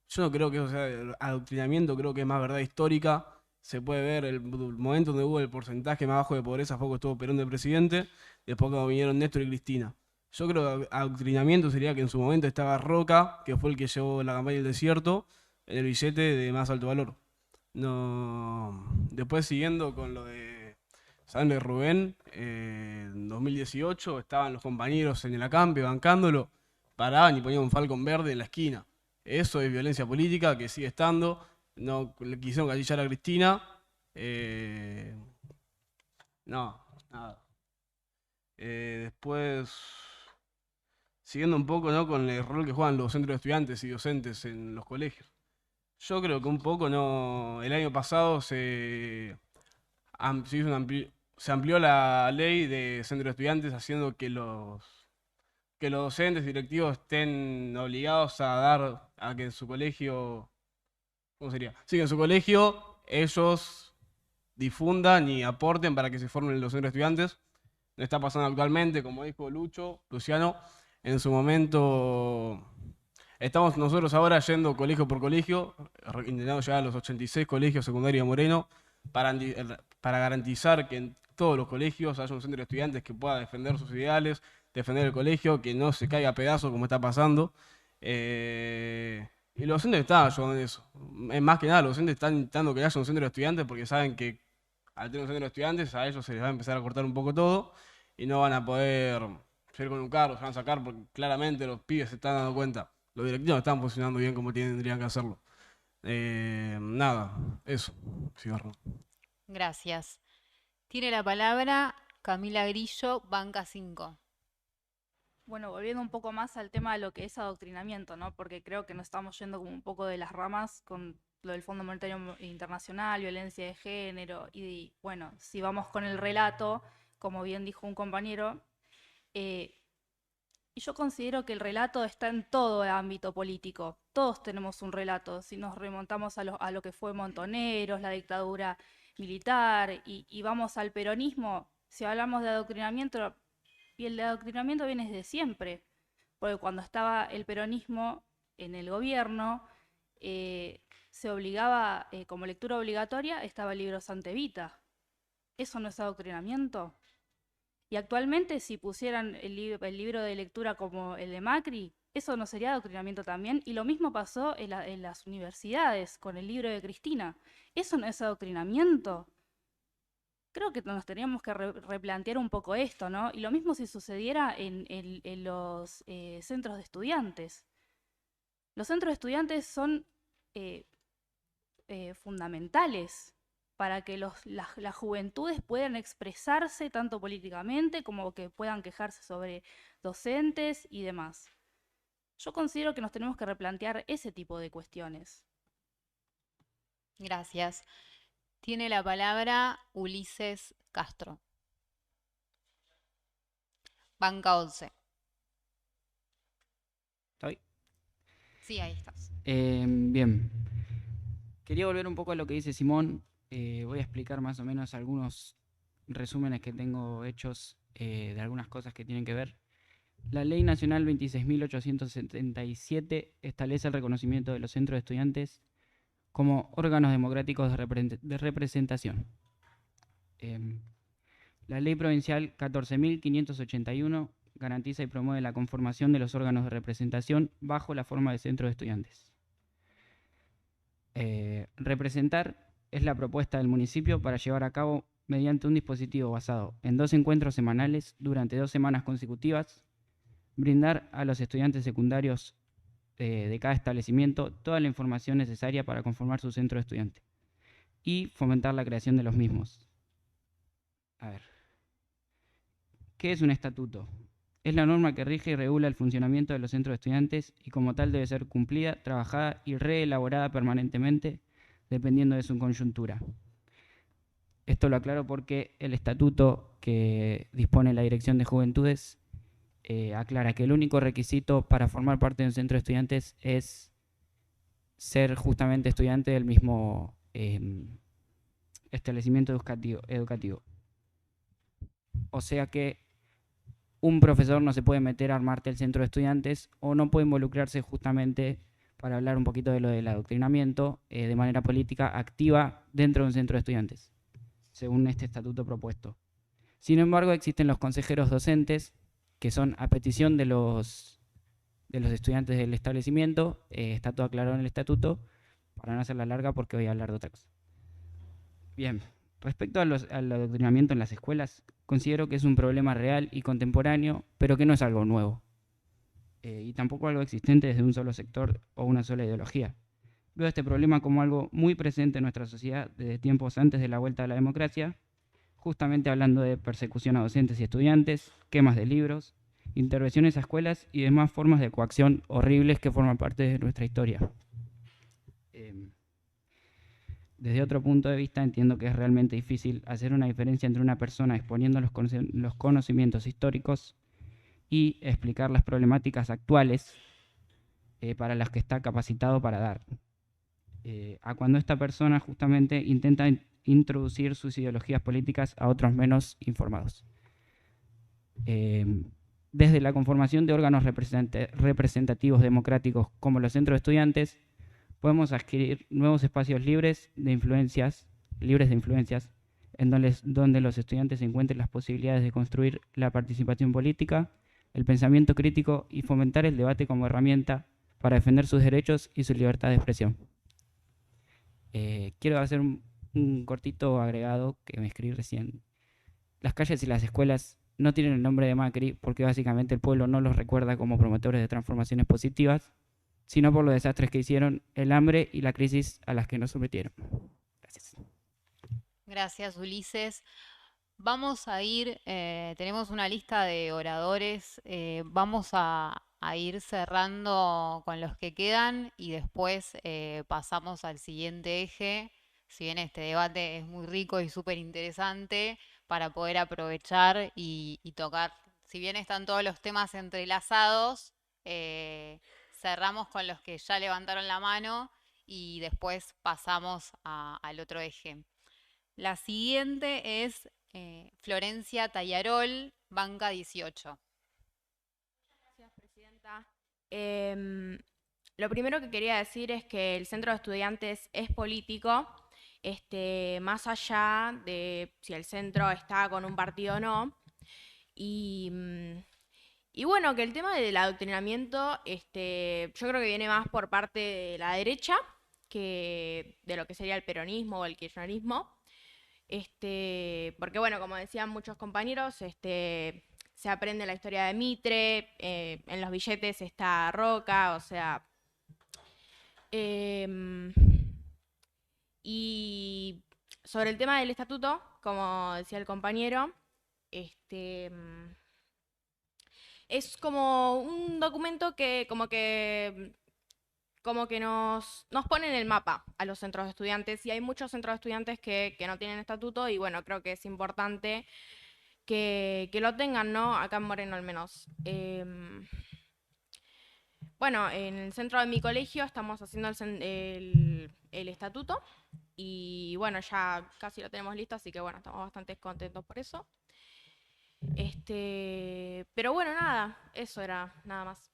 Speaker 13: Yo no creo que eso sea adoctrinamiento, creo que es más verdad histórica. Se puede ver el momento donde hubo el porcentaje más bajo de pobreza, fue cuando estuvo Perón de presidente, después cuando vinieron Néstor y Cristina. Yo creo que adoctrinamiento sería que en su momento estaba Roca, que fue el que llevó la campaña del desierto, en el billete de más alto valor. No. Después, siguiendo con lo de Sandra y Rubén, en 2018 estaban los compañeros en el acampe bancándolo, paraban y ponían un falcón verde en la esquina. Eso es violencia política que sigue estando. No le quisieron gatillar a Cristina. No, nada. Después, siguiendo un poco, ¿no?, con el rol que juegan los centros de estudiantes y docentes en los colegios. Yo creo que un poco, ¿no? El año pasado se amplió la ley de centros de estudiantes, haciendo que los docentes directivos estén obligados a dar a que en su colegio, ¿cómo sería? Sí, que en su colegio ellos difundan y aporten para que se formen los centros de estudiantes. No está pasando actualmente, como dijo Luciano, en su momento. Estamos nosotros ahora yendo colegio por colegio, intentando llegar a los 86 colegios secundarios de Moreno, para garantizar que en todos los colegios haya un centro de estudiantes que pueda defender sus ideales, defender el colegio, que no se caiga a pedazos como está pasando. Y los docentes están ayudando en eso. Más que nada, los docentes están intentando que haya un centro de estudiantes porque saben que al tener un centro de estudiantes a ellos se les va a empezar a cortar un poco todo y no van a poder ir con un carro, se van a sacar porque claramente los pibes se están dando cuenta. Los directivos no están funcionando bien como tendrían que hacerlo. Nada, eso. Cigarro.
Speaker 2: Gracias. Tiene la palabra Camila Grillo, banca 5.
Speaker 10: Bueno, volviendo un poco más al tema de lo que es adoctrinamiento, ¿no? Porque creo que nos estamos yendo como un poco de las ramas con lo del Fondo Monetario Internacional, violencia de género, y bueno, si vamos con el relato, como bien dijo un compañero, y yo considero que el relato está en todo el ámbito político. Todos tenemos un relato. Si nos remontamos a lo que fue Montoneros, la dictadura militar, y vamos al peronismo, si hablamos de adoctrinamiento, y el adoctrinamiento viene desde siempre, porque cuando estaba el peronismo en el gobierno, se obligaba, como lectura obligatoria, estaba el libro Santa Evita. ¿Eso no es adoctrinamiento? Y actualmente, si pusieran el libro de lectura como el de Macri, eso no sería adoctrinamiento también. Y lo mismo pasó en las universidades con el libro de Cristina. ¿Eso no es adoctrinamiento? Creo que nos teníamos que replantear un poco esto, ¿no? Y lo mismo si sucediera en los centros de estudiantes. Los centros de estudiantes son fundamentales para que las juventudes puedan expresarse tanto políticamente como que puedan quejarse sobre docentes y demás. Yo considero que nos tenemos que replantear ese tipo de cuestiones.
Speaker 2: Gracias. Tiene la palabra Ulises Castro. Banca 11.
Speaker 14: ¿Estoy?
Speaker 2: Sí, ahí estás.
Speaker 14: Bien. Quería volver un poco a lo que dice Simón. Voy a explicar más o menos algunos resúmenes que tengo hechos de algunas cosas que tienen que ver. La Ley Nacional 26.877 establece el reconocimiento de los centros de estudiantes como órganos democráticos de representación. La Ley Provincial 14.581 garantiza y promueve la conformación de los órganos de representación bajo la forma de centros de estudiantes. Representar es la propuesta del municipio para llevar a cabo mediante un dispositivo basado en 2 encuentros semanales durante 2 semanas consecutivas, brindar a los estudiantes secundarios de cada establecimiento toda la información necesaria para conformar su centro de estudiante y fomentar la creación de los mismos. A ver, ¿qué es un estatuto? Es la norma que rige y regula el funcionamiento de los centros de estudiantes y como tal debe ser cumplida, trabajada y reelaborada permanentemente dependiendo de su coyuntura. Esto lo aclaro porque el estatuto que dispone la Dirección de Juventudes aclara que el único requisito para formar parte de un centro de estudiantes es ser justamente estudiante del mismo establecimiento educativo. O sea que un profesor no se puede meter a armarte el centro de estudiantes o no puede involucrarse justamente, para hablar un poquito de lo del adoctrinamiento, de manera política activa dentro de un centro de estudiantes, según este estatuto propuesto. Sin embargo, existen los consejeros docentes, que son a petición de los estudiantes del establecimiento. Está todo aclarado en el estatuto, para no hacerla larga porque voy a hablar de otra cosa. Bien, respecto al adoctrinamiento en las escuelas, considero que es un problema real y contemporáneo, pero que no es algo nuevo. Y tampoco algo existente desde un solo sector o una sola ideología. Veo este problema como algo muy presente en nuestra sociedad desde tiempos antes de la vuelta a la democracia, justamente hablando de persecución a docentes y estudiantes, quemas de libros, intervenciones a escuelas y demás formas de coacción horribles que forman parte de nuestra historia. Desde otro punto de vista, entiendo que es realmente difícil hacer una diferencia entre una persona exponiendo los conocimientos históricos y explicar las problemáticas actuales para las que está capacitado para dar. A cuando esta persona justamente intenta introducir sus ideologías políticas a otros menos informados. Desde la conformación de órganos representativos democráticos como los centros de estudiantes, podemos adquirir nuevos espacios libres de influencias, en donde los estudiantes encuentren las posibilidades de construir la participación política, el pensamiento crítico y fomentar el debate como herramienta para defender sus derechos y su libertad de expresión. Quiero hacer un cortito agregado que me escribí recién. Las calles y las escuelas no tienen el nombre de Macri porque básicamente el pueblo no los recuerda como promotores de transformaciones positivas, sino por los desastres que hicieron, el hambre y la crisis a las que nos sometieron. Gracias.
Speaker 2: Gracias, Ulises. Vamos a ir, tenemos una lista de oradores, vamos a ir cerrando con los que quedan y después pasamos al siguiente eje. Si bien este debate es muy rico y súper interesante para poder aprovechar y tocar, si bien están todos los temas entrelazados, cerramos con los que ya levantaron la mano y después pasamos al otro eje. La siguiente es Florencia Tayarol, banca 18.
Speaker 15: Gracias, presidenta. Lo primero que quería decir es que el centro de estudiantes es político, más allá de si el centro está con un partido o no. Y bueno, que el tema del adoctrinamiento, yo creo que viene más por parte de la derecha que de lo que sería el peronismo o el kirchnerismo. Porque bueno, como decían muchos compañeros, se aprende la historia de Mitre, en los billetes está Roca, o sea... y sobre el tema del estatuto, como decía el compañero, es como un documento que como que nos pone en el mapa a los centros de estudiantes, y hay muchos centros de estudiantes que no tienen estatuto, y bueno, creo que es importante que lo tengan, ¿no? Acá en Moreno al menos. Bueno, en el centro de mi colegio estamos haciendo el estatuto, y bueno, ya casi lo tenemos listo, así que bueno, estamos bastante contentos por eso. Pero bueno, nada, eso era nada más.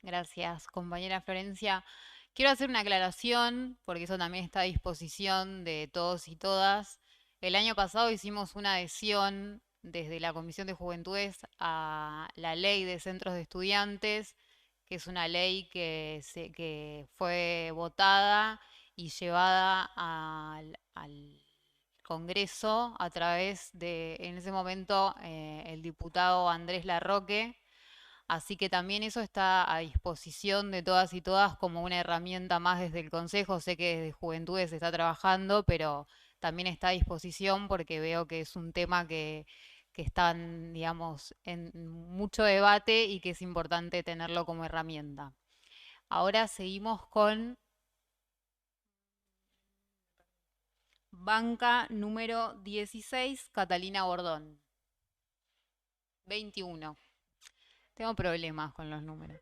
Speaker 2: Gracias, compañera Florencia. Quiero hacer una aclaración, porque eso también está a disposición de todos y todas. El año pasado hicimos una adhesión desde la Comisión de Juventudes a la ley de centros de estudiantes, que es una ley que fue votada y llevada al Congreso a través de, en ese momento, el diputado Andrés Larroque. Así que también eso está a disposición de todas y todas como una herramienta más desde el Consejo. Sé que desde Juventudes se está trabajando, pero también está a disposición porque veo que es un tema que está, digamos, en mucho debate y que es importante tenerlo como herramienta. Ahora seguimos con banca número 16, Catalina Bordón. 21. Tengo problemas con los números.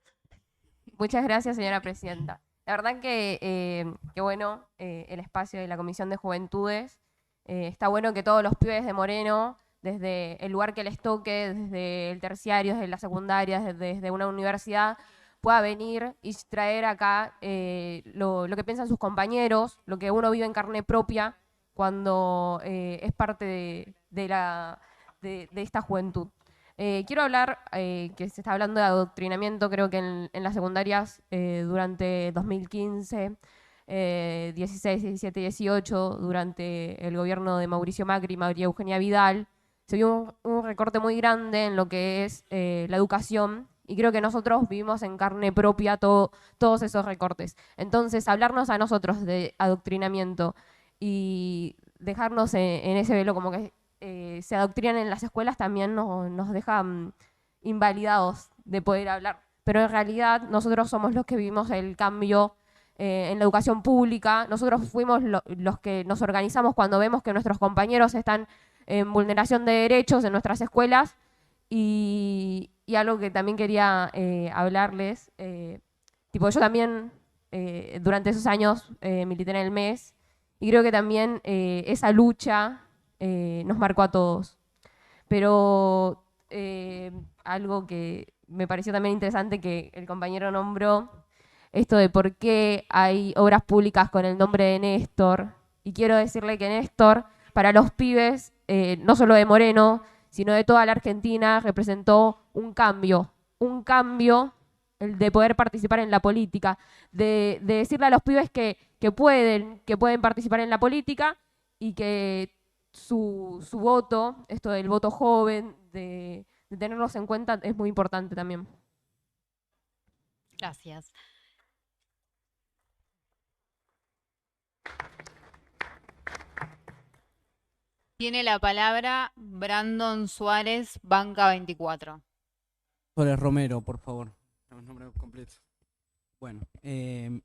Speaker 16: Muchas gracias, señora presidenta. La verdad que bueno, el espacio de la Comisión de Juventudes. Está bueno que todos los pibes de Moreno, desde el lugar que les toque, desde el terciario, desde la secundaria, desde una universidad, pueda venir y traer acá lo que piensan sus compañeros, lo que uno vive en carne propia cuando es parte de esta juventud. Quiero hablar, que se está hablando de adoctrinamiento, creo que en las secundarias durante 2015, 16, 17, 18, durante el gobierno de Mauricio Macri, María Eugenia Vidal, se vio un recorte muy grande en lo que es la educación, y creo que nosotros vivimos en carne propia todos esos recortes. Entonces, hablarnos a nosotros de adoctrinamiento y dejarnos en ese velo como que se adoctrinan en las escuelas también nos deja invalidados de poder hablar. Pero en realidad nosotros somos los que vivimos el cambio en la educación pública. Nosotros fuimos los que nos organizamos cuando vemos que nuestros compañeros están en vulneración de derechos en nuestras escuelas. Y algo que también quería hablarles, tipo yo también durante esos años milité en el MES, y creo que también esa lucha nos marcó a todos. Pero algo que me pareció también interesante que el compañero nombró, esto de por qué hay obras públicas con el nombre de Néstor. Y quiero decirle que Néstor, para los pibes, no solo de Moreno, sino de toda la Argentina, representó un cambio, el de poder participar en la política, de decirle a los pibes que pueden participar en la política y que su voto, esto del voto joven, de tenerlos en cuenta, es muy importante también.
Speaker 2: Gracias. Tiene la palabra Brandon Suárez, banca 24.
Speaker 17: Suárez Romero, por favor. El nombre completo. Bueno, ¿se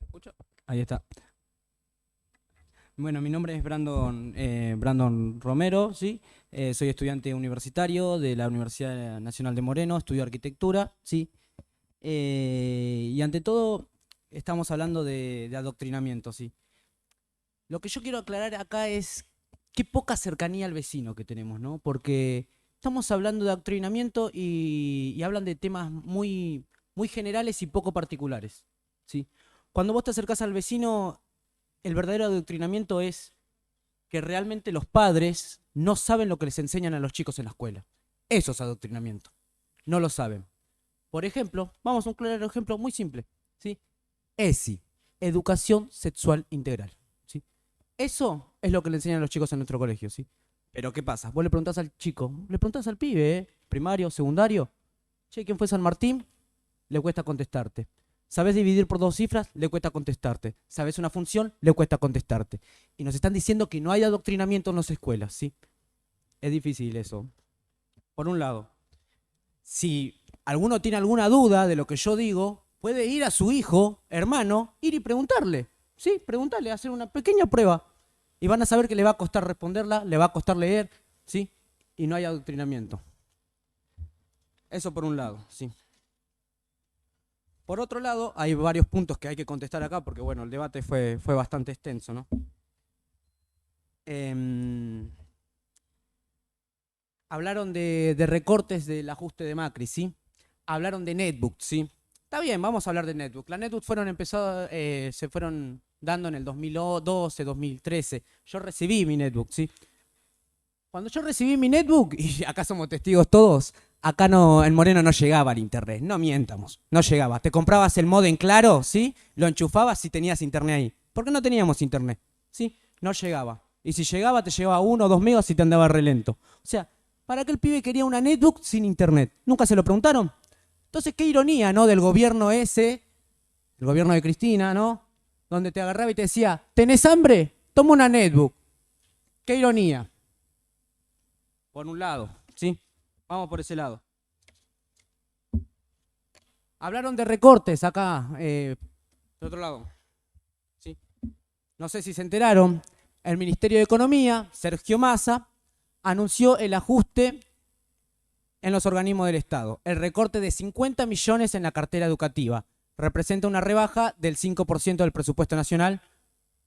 Speaker 17: escucha? Ahí está. Bueno, mi nombre es Brandon Romero, ¿sí? Soy estudiante universitario de la Universidad Nacional de Moreno, estudio arquitectura, ¿sí? Y ante todo, estamos hablando de adoctrinamiento, ¿sí? Lo que yo quiero aclarar acá es qué poca cercanía al vecino que tenemos, ¿no? Porque estamos hablando de adoctrinamiento y hablan de temas muy generales y poco particulares, ¿sí? Cuando vos te acercás al vecino, el verdadero adoctrinamiento es que realmente los padres no saben lo que les enseñan a los chicos en la escuela. Eso es adoctrinamiento. No lo saben. Por ejemplo, vamos a un claro ejemplo muy simple, ¿sí? ESI, Educación Sexual Integral, ¿sí? Eso es lo que le enseñan a los chicos en nuestro colegio, ¿sí? Pero ¿qué pasa? Vos le preguntás al chico, le preguntás al pibe, primario, secundario, che, ¿quién fue San Martín? Le cuesta contestarte. ¿Sabés dividir por 2 cifras? Le cuesta contestarte. ¿Sabés una función? Le cuesta contestarte. Y nos están diciendo que no hay adoctrinamiento en las escuelas, ¿sí? Es difícil eso. Por un lado, si alguno tiene alguna duda de lo que yo digo, puede ir a su hijo, hermano, ir y preguntarle, ¿sí? Preguntarle, hacer una pequeña prueba. Y van a saber que le va a costar responderla, le va a costar leer, ¿sí? Y no hay adoctrinamiento. Eso por un lado, ¿sí? Por otro lado, hay varios puntos que hay que contestar acá, porque bueno, el debate fue bastante extenso, ¿no? Hablaron de recortes del ajuste de Macri, ¿sí? Hablaron de netbook, ¿sí? Está bien, vamos a hablar de netbook. Las netbooks se fueron dando en el 2012, 2013. Yo recibí mi netbook, ¿sí? Cuando yo recibí mi netbook, y acá somos testigos todos, acá no, en Moreno no llegaba el internet, no mientamos, no llegaba. Te comprabas el modem Claro, ¿sí? Lo enchufabas si tenías internet ahí. Porque no teníamos internet, ¿sí? No llegaba. Y si llegaba, te llevaba 1 o 2 megas y te andaba re lento. O sea, ¿para qué el pibe quería una netbook sin internet? ¿Nunca se lo preguntaron? Entonces, qué ironía, ¿no? Del gobierno ese, el gobierno de Cristina, ¿no? Donde te agarraba y te decía, ¿tenés hambre? Toma una netbook. Qué ironía. Por un lado, ¿sí? Vamos por ese lado. Hablaron de recortes acá, de otro lado. ¿Sí? No sé si se enteraron, el Ministerio de Economía, Sergio Massa, anunció el ajuste en los organismos del Estado. El recorte de 50 millones en la cartera educativa. Representa una rebaja del 5% del presupuesto nacional.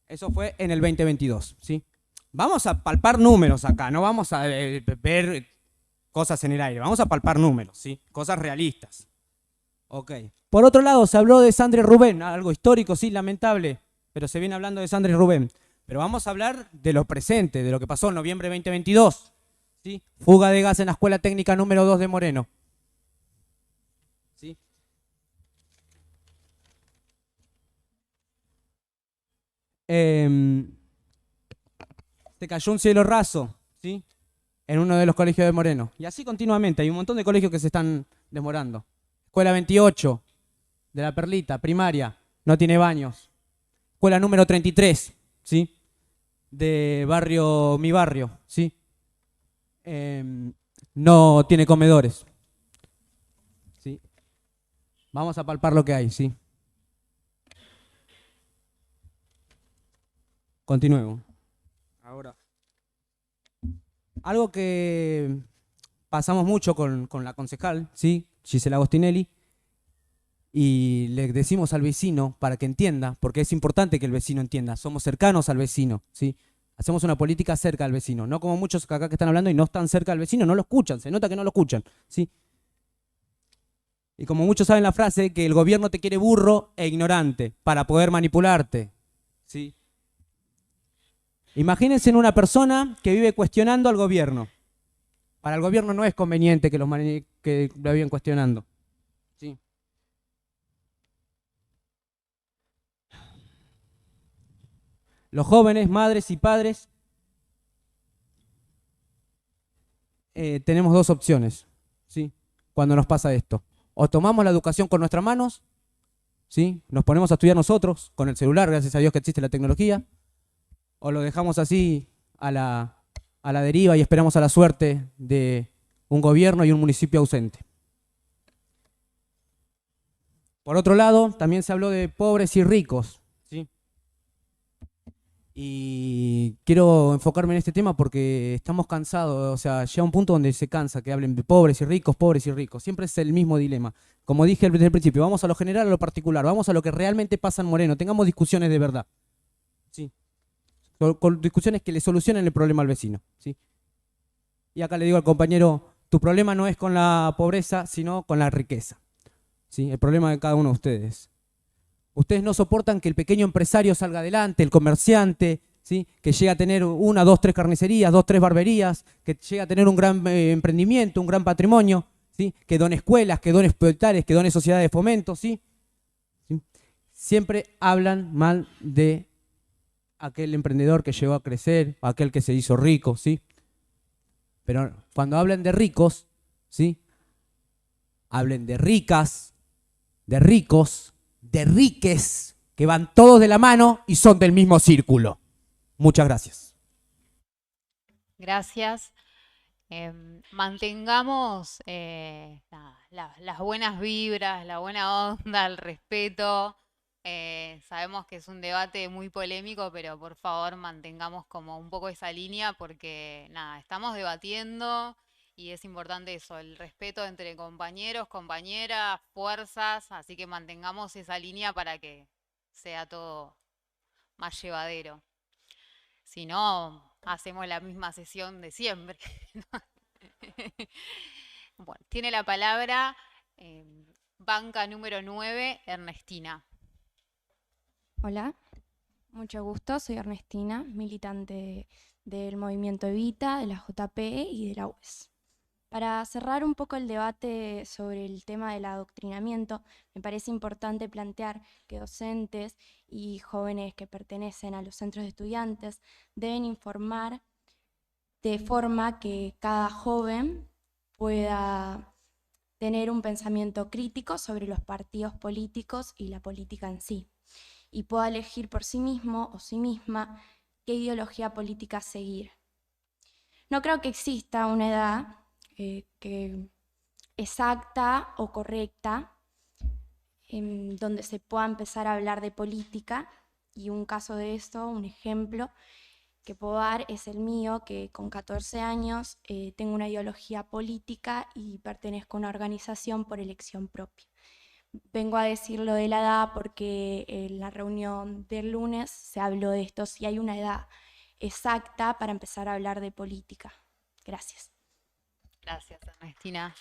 Speaker 17: Eso fue en el 2022, ¿sí? Vamos a palpar números acá, no vamos a ver cosas en el aire, vamos a palpar números, ¿sí? Cosas realistas. Ok. Por otro lado, se habló de Sandra Rubén, algo histórico, sí, lamentable, pero se viene hablando de Sandra Rubén. Pero vamos a hablar de lo presente, de lo que pasó en noviembre de 2022. ¿Sí? Fuga de gas en la Escuela Técnica número 2 de Moreno. ¿Sí? Se cayó un cielo raso, ¿sí? En uno de los colegios de Moreno. Y así continuamente, hay un montón de colegios que se están desmorando. Escuela 28 de La Perlita, primaria, no tiene baños. Escuela número 33, ¿sí? De barrio, mi barrio, ¿sí? No tiene comedores. ¿Sí? Vamos a palpar lo que hay, ¿sí? Continuemos. Ahora. Algo que pasamos mucho con la concejal, ¿sí? Gisela Agostinelli, y le decimos al vecino para que entienda, porque es importante que el vecino entienda, somos cercanos al vecino, ¿sí? Hacemos una política cerca al vecino, no como muchos acá que están hablando y no están cerca al vecino, no lo escuchan, se nota que no lo escuchan, ¿sí? Y como muchos saben la frase, que el gobierno te quiere burro e ignorante para poder manipularte, ¿sí? Imagínense en una persona que vive cuestionando al gobierno. Para el gobierno no es conveniente que lo viven cuestionando, ¿sí? Los jóvenes, madres y padres, tenemos dos opciones, ¿sí? Cuando nos pasa esto. O tomamos la educación con nuestras manos, ¿sí? Nos ponemos a estudiar nosotros, con el celular, gracias a Dios que existe la tecnología, o lo dejamos así a la deriva y esperamos a la suerte de un gobierno y un municipio ausente. Por otro lado, también se habló de pobres y ricos, ¿sí? Y quiero enfocarme en este tema porque estamos cansados, o sea, llega un punto donde se cansa que hablen de pobres y ricos, pobres y ricos. Siempre es el mismo dilema. Como dije desde el principio, vamos a lo general, a lo particular, vamos a lo que realmente pasa en Moreno, tengamos discusiones de verdad, ¿sí? Con discusiones que le solucionen el problema al vecino, ¿sí? Y acá le digo al compañero, tu problema no es con la pobreza, sino con la riqueza, ¿sí? El problema de cada uno de ustedes. Ustedes no soportan que el pequeño empresario salga adelante, el comerciante, ¿sí? Que llegue a tener 1, 2, 3 carnicerías, 2, 3 barberías, que llegue a tener un gran emprendimiento, un gran patrimonio, ¿sí? Que done escuelas, que done hospitales, que done sociedades de fomento, ¿sí? ¿Sí? Siempre hablan mal de aquel emprendedor que llegó a crecer, aquel que se hizo rico, ¿sí? Pero cuando hablan de ricos, ¿sí? Hablen de ricas, de ricos, de riques, que van todos de la mano y son del mismo círculo. Muchas gracias.
Speaker 2: Gracias. Mantengamos las buenas vibras, la buena onda, el respeto. Sabemos que es un debate muy polémico, pero por favor mantengamos como un poco esa línea porque nada, estamos debatiendo y es importante eso, el respeto entre compañeros, compañeras, fuerzas, así que mantengamos esa línea para que sea todo más llevadero. Si no, hacemos la misma sesión de siempre. Bueno, tiene la palabra banca número 9, Ernestina.
Speaker 18: Hola, mucho gusto, soy Ernestina, militante del movimiento Evita, de la JP y de la UES. Para cerrar un poco el debate sobre el tema del adoctrinamiento, me parece importante plantear que docentes y jóvenes que pertenecen a los centros de estudiantes deben informar de forma que cada joven pueda tener un pensamiento crítico sobre los partidos políticos y la política en sí, y pueda elegir por sí mismo o sí misma qué ideología política seguir. No creo que exista una edad exacta o correcta donde se pueda empezar a hablar de política, y un caso de esto, un ejemplo que puedo dar es el mío, que con 14 años tengo una ideología política y pertenezco a una organización por elección propia. Vengo a decir lo de la edad porque en la reunión del lunes se habló de esto, si hay una edad exacta para empezar a hablar de política. Gracias.
Speaker 2: Gracias, Ernestina.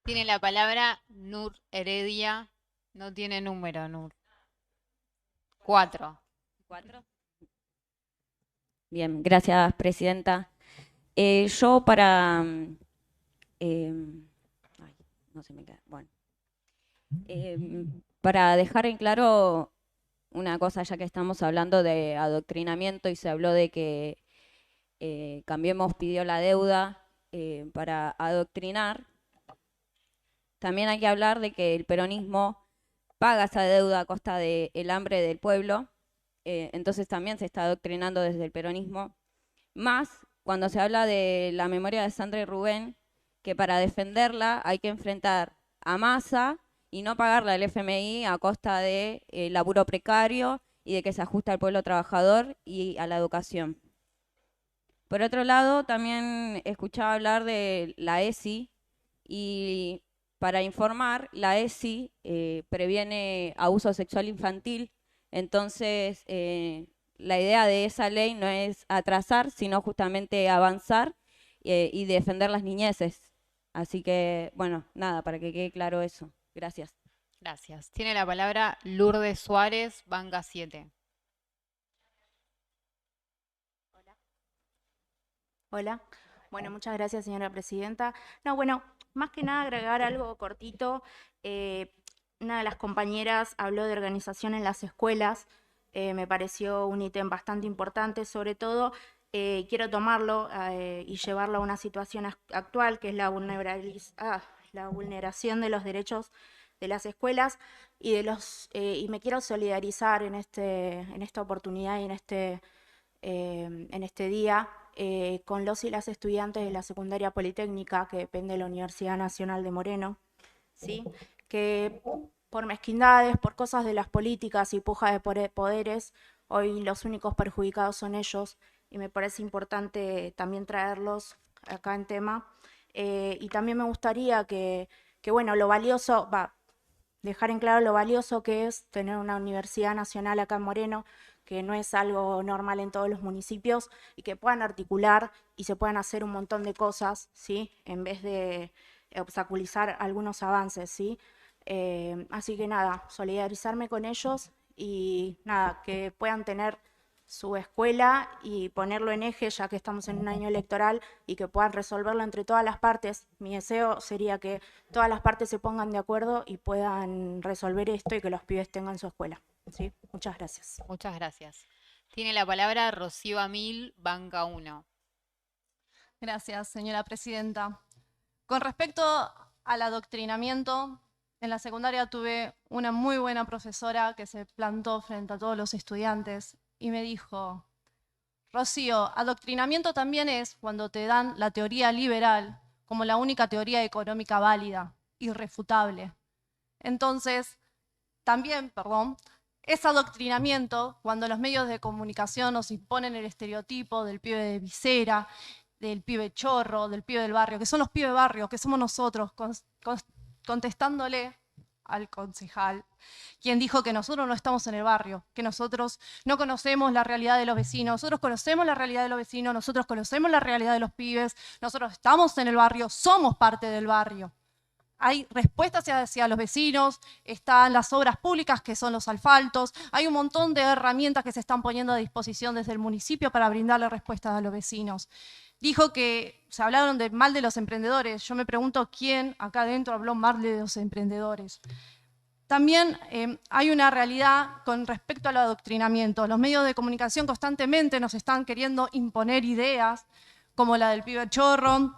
Speaker 2: Tiene la palabra Nur Heredia. No tiene número, Nur. 4.
Speaker 6: ¿4? Bien, gracias, presidenta. Yo para... no se me queda. Bueno. Para dejar en claro una cosa, ya que estamos hablando de adoctrinamiento y se habló de que Cambiemos pidió la deuda para adoctrinar, también hay que hablar de que el peronismo paga esa deuda a costa del hambre del pueblo, entonces también se está adoctrinando desde el peronismo, más cuando se habla de la memoria de Sandra y Rubén, que para defenderla hay que enfrentar a Massa y no pagarle al FMI a costa de laburo precario y de que se ajusta al pueblo trabajador y a la educación. Por otro lado, también escuchaba hablar de la ESI, y para informar, la ESI previene abuso sexual infantil, entonces la idea de esa ley no es atrasar, sino justamente avanzar y defender las niñeces. Así que, bueno, nada, para que quede claro eso. Gracias.
Speaker 2: Gracias. Tiene la palabra Lourdes Suárez, Banca 7.
Speaker 19: Hola. Bueno, muchas gracias, señora presidenta. No, bueno, más que nada agregar algo cortito. Una de las compañeras habló de organización en las escuelas. Me pareció un ítem bastante importante, sobre todo quiero tomarlo y llevarlo a una situación actual, que es la vulneración de los derechos de las escuelas y y me quiero solidarizar en esta oportunidad y en este día con los y las estudiantes de la secundaria politécnica, que depende de la Universidad Nacional de Moreno, ¿sí? Que por mezquindades, por cosas de las políticas y puja de poderes, hoy los únicos perjudicados son ellos, y me parece importante también traerlos acá en tema. Y también me gustaría que bueno, lo valioso, dejar en claro lo valioso que es tener una universidad nacional acá en Moreno, que no es algo normal en todos los municipios, y que puedan articular y se puedan hacer un montón de cosas, ¿sí? En vez de obstaculizar algunos avances, ¿sí? Así que nada, solidarizarme con ellos y nada, que puedan tener su escuela y ponerlo en eje, ya que estamos en un año electoral, y que puedan resolverlo entre todas las partes. Mi deseo sería que todas las partes se pongan de acuerdo y puedan resolver esto y que los pibes tengan su escuela. ¿Sí? Muchas gracias.
Speaker 2: Muchas gracias. Tiene la palabra Rocío Amil, Banca 1.
Speaker 20: Gracias, señora presidenta. Con respecto al adoctrinamiento, en la secundaria tuve una muy buena profesora que se plantó frente a todos los estudiantes y me dijo: Rocío, adoctrinamiento también es cuando te dan la teoría liberal como la única teoría económica válida, irrefutable. Entonces, también, es adoctrinamiento cuando los medios de comunicación nos imponen el estereotipo del pibe de visera, del pibe chorro, del pibe del barrio, que son los pibes barrios, que somos nosotros, contestándole al concejal, quien dijo que nosotros no estamos en el barrio, que nosotros no conocemos la realidad de los vecinos. Nosotros conocemos la realidad de los vecinos, nosotros conocemos la realidad de los pibes, nosotros estamos en el barrio, somos parte del barrio. Hay respuestas hacia los vecinos, están las obras públicas, que son los asfaltos, hay un montón de herramientas que se están poniendo a disposición desde el municipio para brindarle respuestas a los vecinos. Dijo que se hablaron mal de los emprendedores. Yo me pregunto quién acá adentro habló mal de los emprendedores. también hay una realidad con respecto al adoctrinamiento. Los medios de comunicación constantemente nos están queriendo imponer ideas, como la del pibe chorro,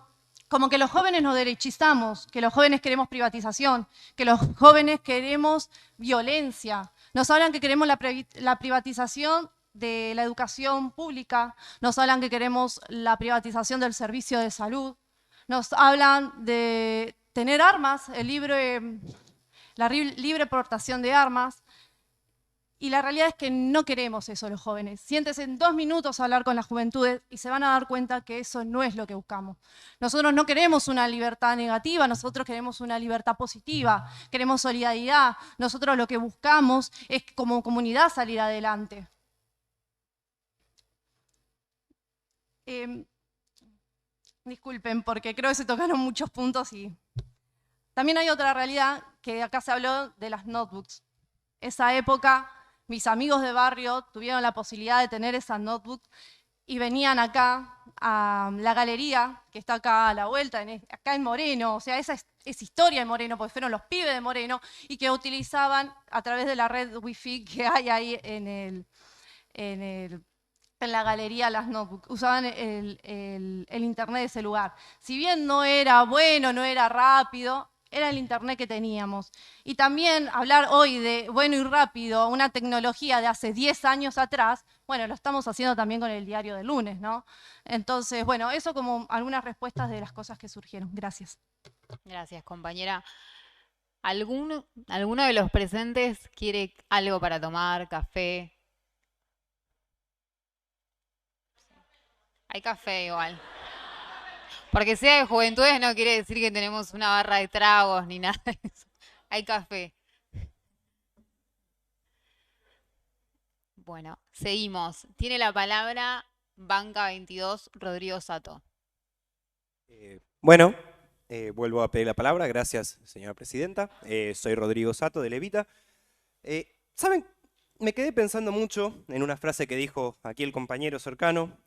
Speaker 20: como que los jóvenes nos derechizamos, que los jóvenes queremos privatización, que los jóvenes queremos violencia. Nos hablan que queremos la privatización de la educación pública, nos hablan que queremos la privatización del servicio de salud, nos hablan de tener armas, la libre portación de armas, y la realidad es que no queremos eso los jóvenes. Siéntese en 2 minutos a hablar con las juventudes y se van a dar cuenta que eso no es lo que buscamos. Nosotros no queremos una libertad negativa, nosotros queremos una libertad positiva, queremos solidaridad. Nosotros lo que buscamos es como comunidad salir adelante. Disculpen, porque creo que se tocaron muchos puntos y también hay otra realidad que acá se habló de las notebooks. Esa época, mis amigos de barrio tuvieron la posibilidad de tener esas notebooks y venían acá a la galería, que está acá a la vuelta, acá en Moreno, o sea, esa es historia de Moreno, porque fueron los pibes de Moreno y que utilizaban a través de la red wifi que hay ahí en la galería las notebooks, usaban el internet de ese lugar. Si bien no era bueno, no era rápido, era el internet que teníamos. Y también hablar hoy de bueno y rápido, una tecnología de hace 10 años atrás, bueno, lo estamos haciendo también con el diario del lunes, ¿no? Entonces, bueno, eso como algunas respuestas de las cosas que surgieron. Gracias.
Speaker 2: Gracias, compañera. ¿Alguno de los presentes quiere algo para tomar, café? Hay café igual. Porque sea de juventudes no quiere decir que tenemos una barra de tragos ni nada de eso. Hay café. Bueno, seguimos. Tiene la palabra Banca 22, Rodrigo Sato.
Speaker 7: Bueno, vuelvo a pedir la palabra. Gracias, señora presidenta. Soy Rodrigo Sato, de Levita. ¿Saben? Me quedé pensando mucho en una frase que dijo aquí el compañero cercano,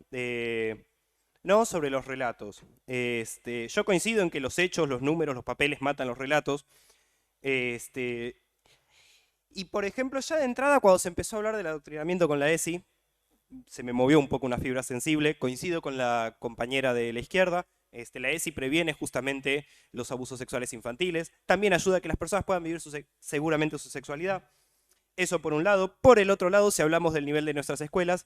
Speaker 7: no sobre los relatos. Yo coincido en que los hechos, los números, los papeles matan los relatos. Y por ejemplo, ya de entrada, cuando se empezó a hablar del adoctrinamiento con la ESI, se me movió un poco una fibra sensible. Coincido con la compañera de la izquierda. La ESI previene justamente los abusos sexuales infantiles. También ayuda a que las personas puedan vivir seguramente su sexualidad. Eso por un lado. Por el otro lado, si hablamos del nivel de nuestras escuelas,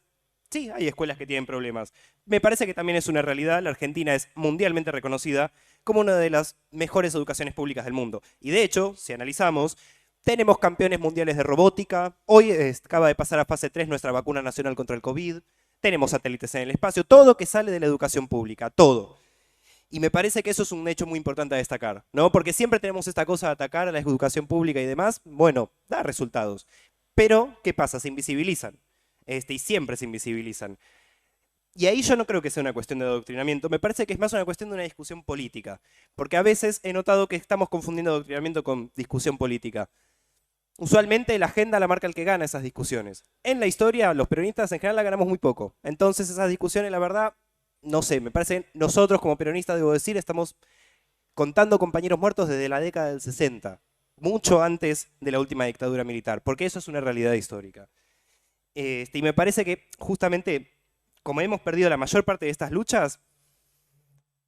Speaker 7: sí, hay escuelas que tienen problemas. Me parece que también es una realidad. La Argentina es mundialmente reconocida como una de las mejores educaciones públicas del mundo. Y de hecho, si analizamos, tenemos campeones mundiales de robótica. Hoy acaba de pasar a fase 3 nuestra vacuna nacional contra el COVID. Tenemos satélites en el espacio. Todo que sale de la educación pública, todo. Y me parece que eso es un hecho muy importante a destacar, ¿no? Porque siempre tenemos esta cosa de atacar a la educación pública y demás. Bueno, da resultados. Pero, ¿qué pasa? Se invisibilizan. Y siempre se invisibilizan. Y ahí yo no creo que sea una cuestión de adoctrinamiento. Me parece que es más una cuestión de una discusión política. Porque a veces he notado que estamos confundiendo adoctrinamiento con discusión política. Usualmente la agenda la marca el que gana esas discusiones. En la historia, los peronistas en general la ganamos muy poco. Entonces esas discusiones, la verdad, no sé, me parece que nosotros como peronistas, debo decir, estamos contando compañeros muertos desde la década del 60, mucho antes de la última dictadura militar, porque eso es una realidad histórica. Y me parece que justamente, como hemos perdido la mayor parte de estas luchas,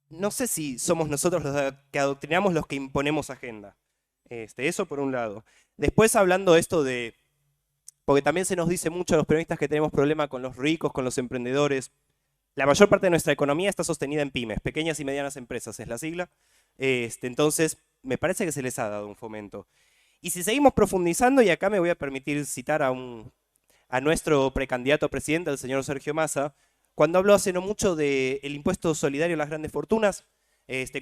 Speaker 7: no sé si somos nosotros los que adoctrinamos los que imponemos agenda. Eso por un lado. Después hablando esto de, porque también se nos dice mucho a los peronistas que tenemos problema con los ricos, con los emprendedores. La mayor parte de nuestra economía está sostenida en pymes, pequeñas y medianas empresas, es la sigla. Entonces, me parece que se les ha dado un fomento. Y si seguimos profundizando, y acá me voy a permitir citar a nuestro precandidato a presidente, el señor Sergio Massa, cuando habló hace no mucho del impuesto solidario a las grandes fortunas.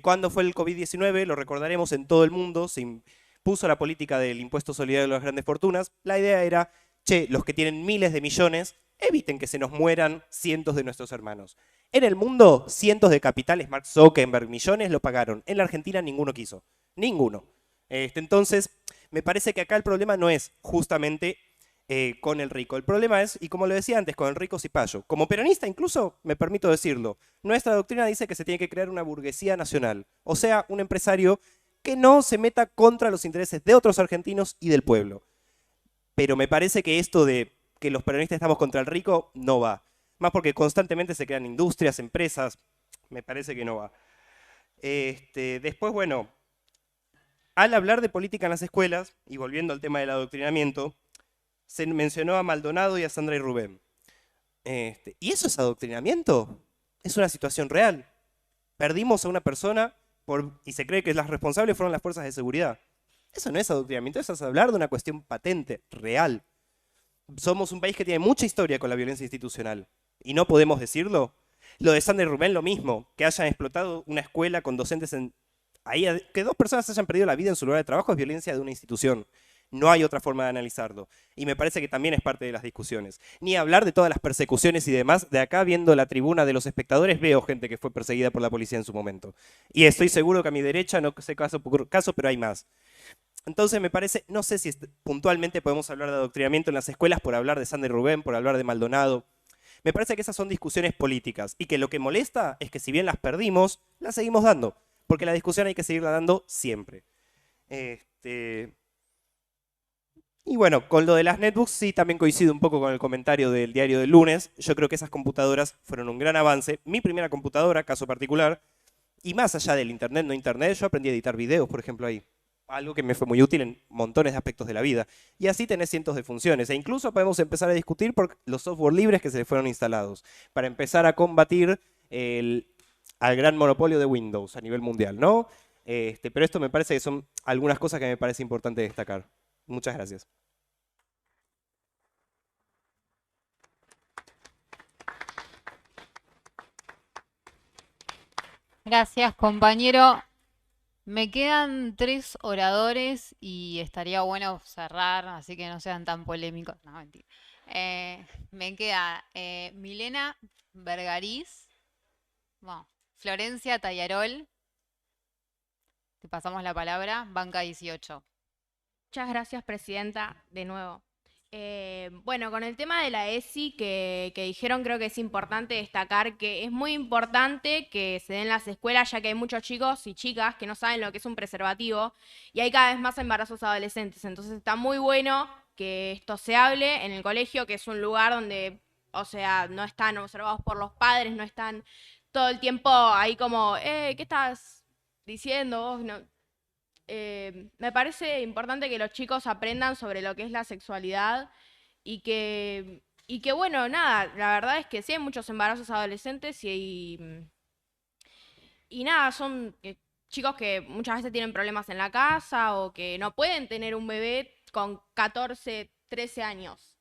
Speaker 7: Cuando fue el COVID-19, lo recordaremos, en todo el mundo se impuso la política del impuesto solidario a las grandes fortunas. La idea era, che, los que tienen miles de millones, eviten que se nos mueran cientos de nuestros hermanos. En el mundo, cientos de capitales, Mark Zuckerberg, millones, lo pagaron. En la Argentina ninguno quiso. Ninguno. Entonces, me parece que acá el problema no es justamente con el rico. El problema es, y como lo decía antes, con el rico cipayo. Como peronista incluso, me permito decirlo, nuestra doctrina dice que se tiene que crear una burguesía nacional. O sea, un empresario que no se meta contra los intereses de otros argentinos y del pueblo. Pero me parece que esto de que los peronistas estamos contra el rico no va. Más porque constantemente se crean industrias, empresas, me parece que no va. Después, bueno, al hablar de política en las escuelas, y volviendo al tema del adoctrinamiento, se mencionó a Maldonado y a Sandra y Rubén. ¿Y eso es adoctrinamiento? Es una situación real. Perdimos a una persona y se cree que las responsables fueron las fuerzas de seguridad. Eso no es adoctrinamiento, eso es hablar de una cuestión patente, real. Somos un país que tiene mucha historia con la violencia institucional. ¿Y no podemos decirlo? Lo de Sandra y Rubén, lo mismo. Que hayan explotado una escuela con docentes que 2 personas hayan perdido la vida en su lugar de trabajo es violencia de una institución. No hay otra forma de analizarlo. Y me parece que también es parte de las discusiones. Ni hablar de todas las persecuciones y demás. De acá, viendo la tribuna de los espectadores, veo gente que fue perseguida por la policía en su momento. Y estoy seguro que a mi derecha, no sé caso por caso, pero hay más. Entonces me parece, no sé si puntualmente podemos hablar de adoctrinamiento en las escuelas por hablar de Sandra y Rubén, por hablar de Maldonado. Me parece que esas son discusiones políticas y que lo que molesta es que si bien las perdimos, las seguimos dando. Porque la discusión hay que seguirla dando siempre. Y bueno, con lo de las netbooks sí también coincido un poco con el comentario del diario del lunes. Yo creo que esas computadoras fueron un gran avance. Mi primera computadora, caso particular, y más allá del internet, no internet, yo aprendí a editar videos, por ejemplo, ahí. Algo que me fue muy útil en montones de aspectos de la vida. Y así tenés cientos de funciones. E incluso podemos empezar a discutir por los software libres que se le fueron instalados. Para empezar a combatir al gran monopolio de Windows a nivel mundial, ¿no? Pero esto me parece que son algunas cosas que me parece importante destacar. Muchas gracias.
Speaker 2: Gracias, compañero. Me quedan 3 oradores y estaría bueno cerrar, así que no sean tan polémicos. No, mentira. Me queda Milena Vergariz, bueno, Florencia Tayarol. Te pasamos la palabra. Banca 18.
Speaker 15: Muchas gracias, presidenta, de nuevo. Bueno, con el tema de la ESI que dijeron, creo que es importante destacar que es muy importante que se den en las escuelas, ya que hay muchos chicos y chicas que no saben lo que es un preservativo y hay cada vez más embarazos adolescentes. Entonces está muy bueno que esto se hable en el colegio, que es un lugar donde, o sea, no están observados por los padres, no están todo el tiempo ahí como, ¿qué estás diciendo vos? No. Me parece importante que los chicos aprendan sobre lo que es la sexualidad y que bueno, nada, la verdad es que sí hay muchos embarazos adolescentes y nada, son chicos que muchas veces tienen problemas en la casa o que no pueden tener un bebé con 14, 13 años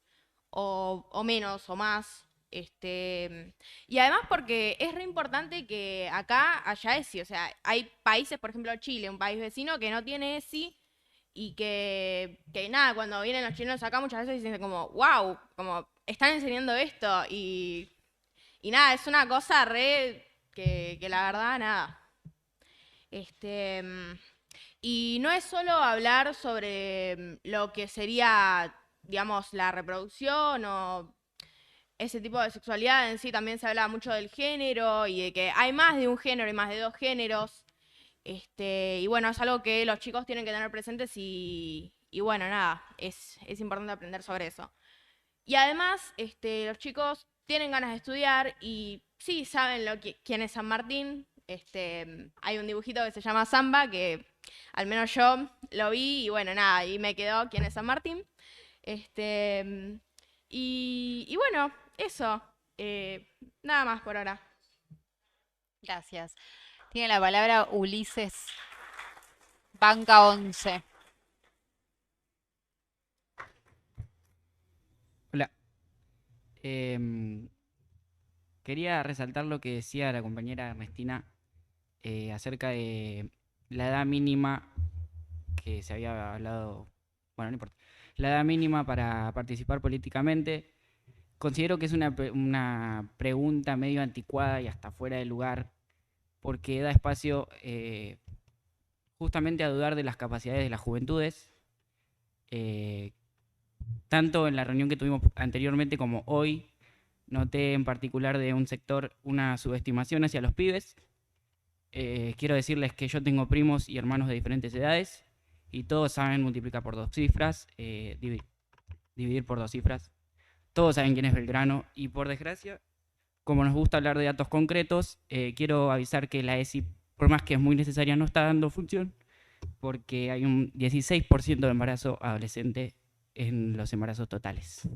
Speaker 15: o menos o más. Y además porque es re importante que acá haya ESI, o sea, hay países, por ejemplo Chile, un país vecino que no tiene ESI y que nada, cuando vienen los chilenos acá muchas veces dicen como, wow, como están enseñando esto y nada, es una cosa re que la verdad, nada. Y no es solo hablar sobre lo que sería, digamos, la reproducción o ese tipo de sexualidad en sí, también se habla mucho del género y de que hay más de un género y más de 2 géneros. Y bueno, es algo que los chicos tienen que tener presentes y bueno, nada, es importante aprender sobre eso. Y además, los chicos tienen ganas de estudiar y sí saben quién es San Martín. Hay un dibujito que se llama Samba, que al menos yo lo vi y bueno, nada, y me quedó quién es San Martín. Y bueno, eso. Nada más por ahora.
Speaker 2: Gracias. Tiene la palabra Ulises, Banca 11.
Speaker 14: Hola. Quería resaltar lo que decía la compañera Ernestina acerca de la edad mínima que se había hablado, bueno, no importa, la edad mínima para participar políticamente. Considero que es una pregunta medio anticuada y hasta fuera de lugar, porque da espacio justamente a dudar de las capacidades de las juventudes, tanto en la reunión que tuvimos anteriormente como hoy. Noté en particular de un sector una subestimación hacia los pibes, quiero decirles que yo tengo primos y hermanos de diferentes edades y todos saben multiplicar por 2 cifras, dividir por 2 cifras. Todos saben quién es Belgrano y por desgracia, como nos gusta hablar de datos concretos, quiero avisar que la ESI, por más que es muy necesaria, no está dando función porque hay un 16% de embarazo adolescente en los embarazos totales.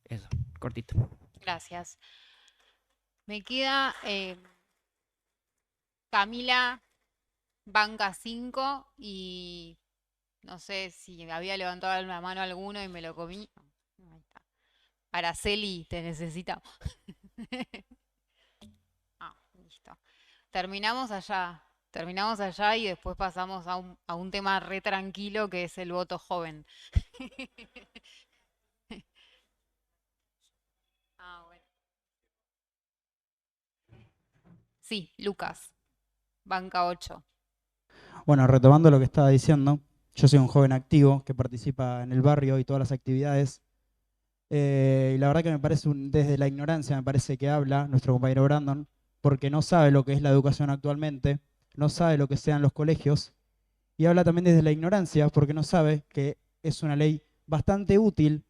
Speaker 14: Eso, cortito.
Speaker 2: Gracias. Me queda Camila, banca 5, y no sé si había levantado la mano alguno y me lo comí. Ahí está. Araceli, te necesitamos. Listo. Terminamos allá y después pasamos a un tema re tranquilo que es el voto joven. Bueno. Sí, Lucas, banca 8.
Speaker 3: Bueno, retomando lo que estaba diciendo, yo soy un joven activo que participa en el barrio y todas las actividades. Y la verdad que me parece, desde la ignorancia, me parece que habla nuestro compañero Brandon, porque no sabe lo que es la educación actualmente, no sabe lo que sean los colegios, y habla también desde la ignorancia, porque no sabe que es una ley bastante útil,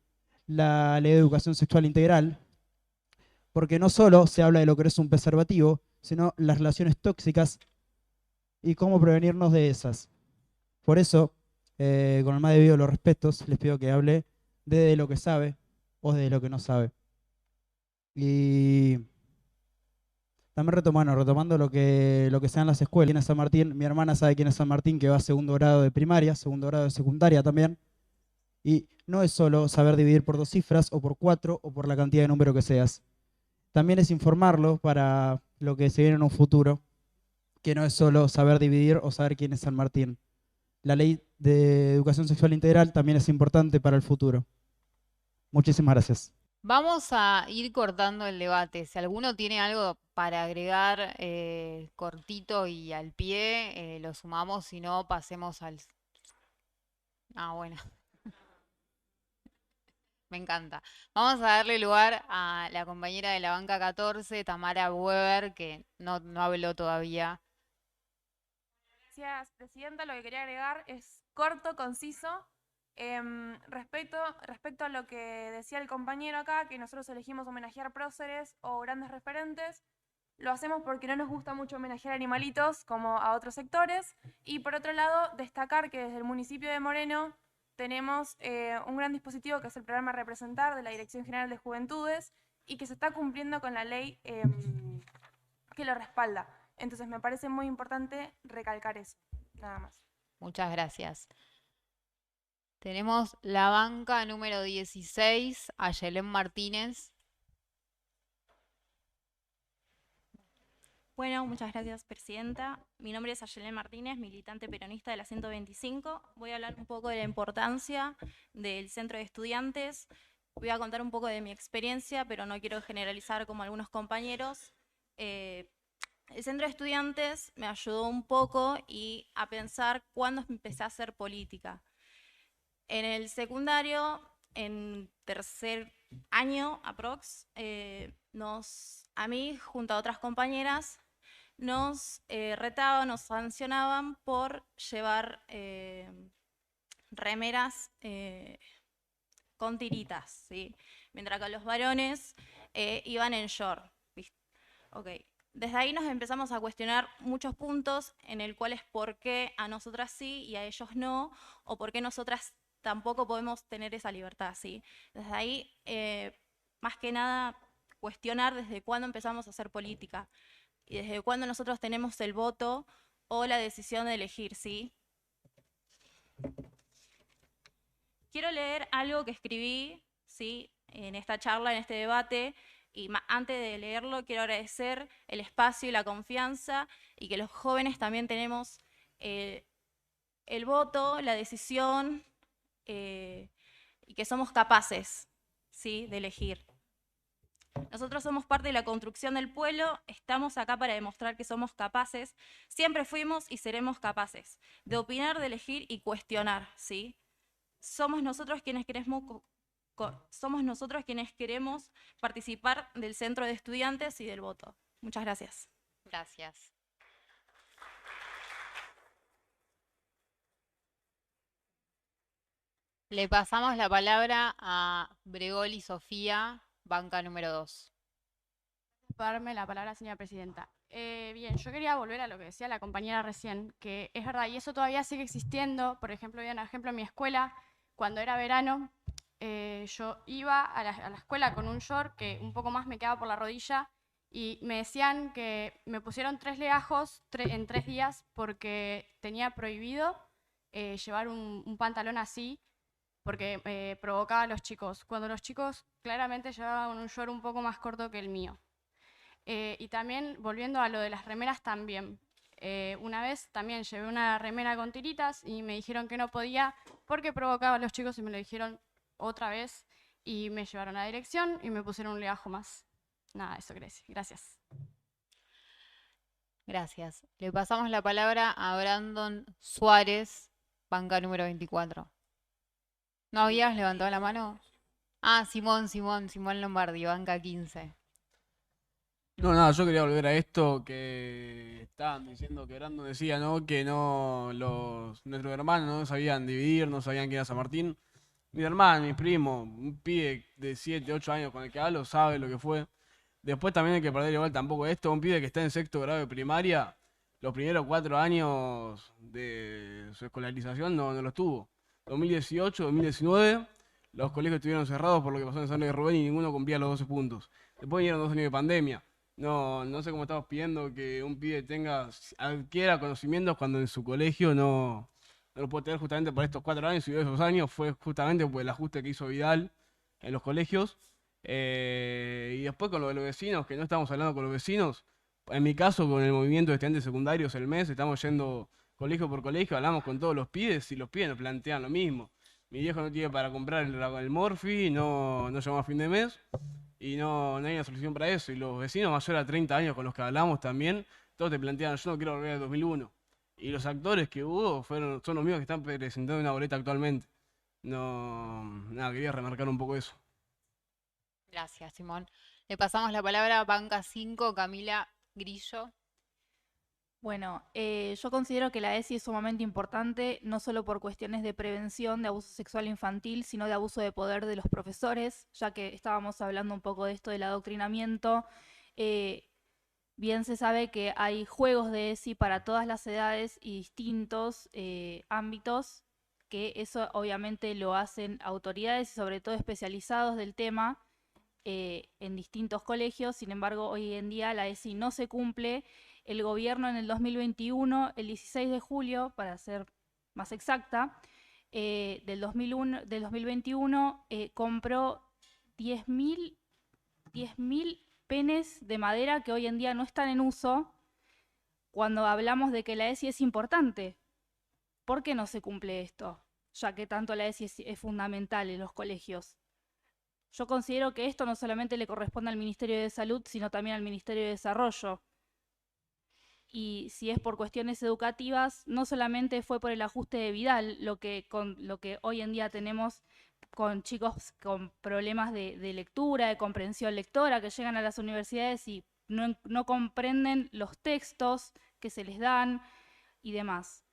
Speaker 3: la ley de educación sexual integral, porque no solo se habla de lo que es un preservativo, sino las relaciones tóxicas y cómo prevenirnos de esas. Por eso, con el más debido de los respetos, les pido que hable desde lo que sabe o desde lo que no sabe. Y también retomando lo que sean las escuelas. ¿Quién es San Martín? Mi hermana sabe quién es San Martín, que va a segundo grado de primaria, segundo grado de secundaria también. Y no es solo saber dividir por 2 cifras, o por 4, o por la cantidad de número que seas. También es informarlo para lo que se viene en un futuro, que no es solo saber dividir o saber quién es San Martín. La ley de educación sexual integral también es importante para el futuro. Muchísimas gracias.
Speaker 2: Vamos a ir cortando el debate. Si alguno tiene algo para agregar cortito y al pie, lo sumamos. Si no, pasemos al... bueno. Me encanta. Vamos a darle lugar a la compañera de la banca 14, Tamara Weber, que no habló todavía.
Speaker 21: Gracias, Presidenta. Lo que quería agregar es corto, conciso. Respecto a lo que decía el compañero acá, que nosotros elegimos homenajear próceres o grandes referentes, lo hacemos porque no nos gusta mucho homenajear animalitos como a otros sectores. Y por otro lado, destacar que desde el municipio de Moreno tenemos un gran dispositivo que es el programa Representar de la Dirección General de Juventudes y que se está cumpliendo con la ley que lo respalda. Entonces me parece muy importante recalcar eso, nada más.
Speaker 2: Muchas gracias. Tenemos la banca número 16, Ayelén Martínez.
Speaker 22: Bueno, muchas gracias, Presidenta. Mi nombre es Ayelén Martínez, militante peronista de la 125. Voy a hablar un poco de la importancia del centro de estudiantes. Voy a contar un poco de mi experiencia, pero no quiero generalizar como algunos compañeros. El centro de estudiantes me ayudó un poco a pensar cuándo empecé a hacer política. En el secundario, en tercer año aprox, a mí, junto a otras compañeras, nos retaban, nos sancionaban por llevar remeras con tiritas, ¿sí? Mientras que los varones iban en short. Okay. Desde ahí nos empezamos a cuestionar muchos puntos en el cual es por qué a nosotras sí y a ellos no, o por qué nosotras tampoco podemos tener esa libertad, ¿sí? Desde ahí, más que nada, cuestionar desde cuándo empezamos a hacer política y desde cuándo nosotros tenemos el voto o la decisión de elegir, ¿sí? Quiero leer algo que escribí, ¿sí? En esta charla, en este debate, y antes de leerlo quiero agradecer el espacio y la confianza y que los jóvenes también tenemos el voto, la decisión y que somos capaces, ¿sí? De elegir. Nosotros somos parte de la construcción del pueblo, estamos acá para demostrar que somos capaces, siempre fuimos y seremos capaces de opinar, de elegir y cuestionar, ¿sí? Somos nosotros quienes queremos participar del centro de estudiantes y del voto. Muchas gracias.
Speaker 2: Gracias. Le pasamos la palabra a Bregoli Sofía, banca número 2.
Speaker 1: Por darme la palabra, señora presidenta. Bien, yo quería volver a lo que decía la compañera recién, que es verdad, y eso todavía sigue existiendo. Por ejemplo, voy a un ejemplo en mi escuela, cuando era verano, yo iba a la escuela con un short que un poco más me quedaba por la rodilla y me decían que me pusieron 3 legajos en 3 días porque tenía prohibido llevar un pantalón así porque provocaba a los chicos, cuando los chicos claramente llevaban un short un poco más corto que el mío. Y también, volviendo a lo de las remeras también, una vez también llevé una remera con tiritas y me dijeron que no podía porque provocaba a los chicos y me lo dijeron otra vez y me llevaron a la dirección y me pusieron un legajo más. Nada, eso quería decir. Gracias.
Speaker 2: Gracias. Le pasamos la palabra a Brandon Suárez, banca número 24. ¿No habías levantado la mano? Ah, Simón Lombardi, banca 15.
Speaker 13: No, nada, yo quería volver a esto que estaban diciendo, que Brandon decía, ¿no? Que no nuestros hermanos no sabían dividir, no sabían quién era San Martín. Mi hermano, mi primo, un pibe de 7, 8 años con el que hablo, sabe lo que fue. Después también hay que perder igual tampoco esto. Un pibe que está en 6º grado de primaria, los primeros 4 años de su escolarización no los tuvo. 2018, 2019, los colegios estuvieron cerrados por lo que pasó en San Luis de Rubén y ninguno cumplía los 12 puntos. Después vinieron 2 años de pandemia. No sé cómo estamos pidiendo que un pibe adquiera conocimientos cuando en su colegio no lo puede tener justamente por estos 4 años, y de esos años fue justamente por el ajuste que hizo Vidal en los colegios. Y después con lo de los vecinos, que no estamos hablando con los vecinos, en mi caso con el movimiento de estudiantes secundarios el mes, estamos yendo colegio por colegio, hablamos con todos los pibes y los pibes nos plantean lo mismo. Mi viejo no tiene para comprar el Morphy, no llegamos a fin de mes y no hay una solución para eso. Y los vecinos mayores a 30 años con los que hablamos también, todos te plantean, yo no quiero volver al 2001. Y los actores que hubo son los mismos que están presentando una boleta actualmente. Nada, quería remarcar un poco eso.
Speaker 2: Gracias, Simón. Le pasamos la palabra a banca 5, Camila Grillo.
Speaker 10: Bueno, yo considero que la ESI es sumamente importante, no solo por cuestiones de prevención de abuso sexual infantil, sino de abuso de poder de los profesores, ya que estábamos hablando un poco de esto del adoctrinamiento. Bien se sabe que hay juegos de ESI para todas las edades y distintos ámbitos, que eso obviamente lo hacen autoridades y sobre todo especializados del tema en distintos colegios. Sin embargo, hoy en día la ESI no se cumple. El gobierno en el 2021, el 16 de julio, para ser más exacta, del 2021, compró 10.000 penes de madera que hoy en día no están en uso, cuando hablamos de que la ESI es importante. ¿Por qué no se cumple esto? Ya que tanto la ESI es fundamental en los colegios. Yo considero que esto no solamente le corresponde al Ministerio de Salud, sino también al Ministerio de Desarrollo. Y si es por cuestiones educativas, no solamente fue por el ajuste de Vidal, lo que hoy en día tenemos con chicos con problemas de lectura, de comprensión lectora, que llegan a las universidades y no comprenden los textos que se les dan y demás.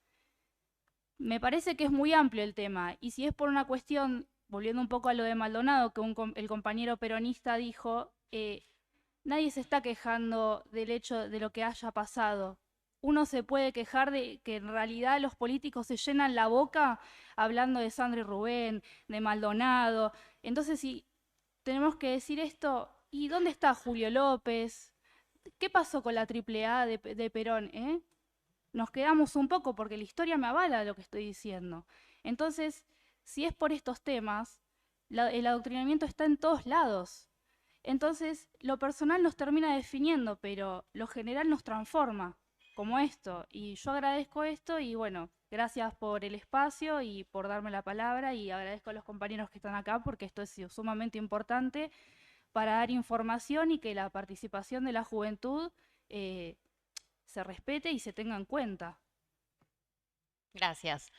Speaker 10: Me parece que es muy amplio el tema, y si es por una cuestión, volviendo un poco a lo de Maldonado, que el compañero peronista dijo, nadie se está quejando del hecho de lo que haya pasado. Uno se puede quejar de que en realidad los políticos se llenan la boca hablando de Sandra y Rubén, de Maldonado. Entonces, si tenemos que decir esto, ¿y dónde está Julio López? ¿Qué pasó con la AAA de Perón? Nos quedamos un poco porque la historia me avala lo que estoy diciendo. Entonces, si es por estos temas, el adoctrinamiento está en todos lados. Entonces, lo personal nos termina definiendo, pero lo general nos transforma, como esto. Y yo agradezco esto y bueno, gracias por el espacio y por darme la palabra, y agradezco a los compañeros que están acá porque esto es sumamente importante para dar información y que la participación de la juventud se respete y se tenga en cuenta.
Speaker 2: Gracias.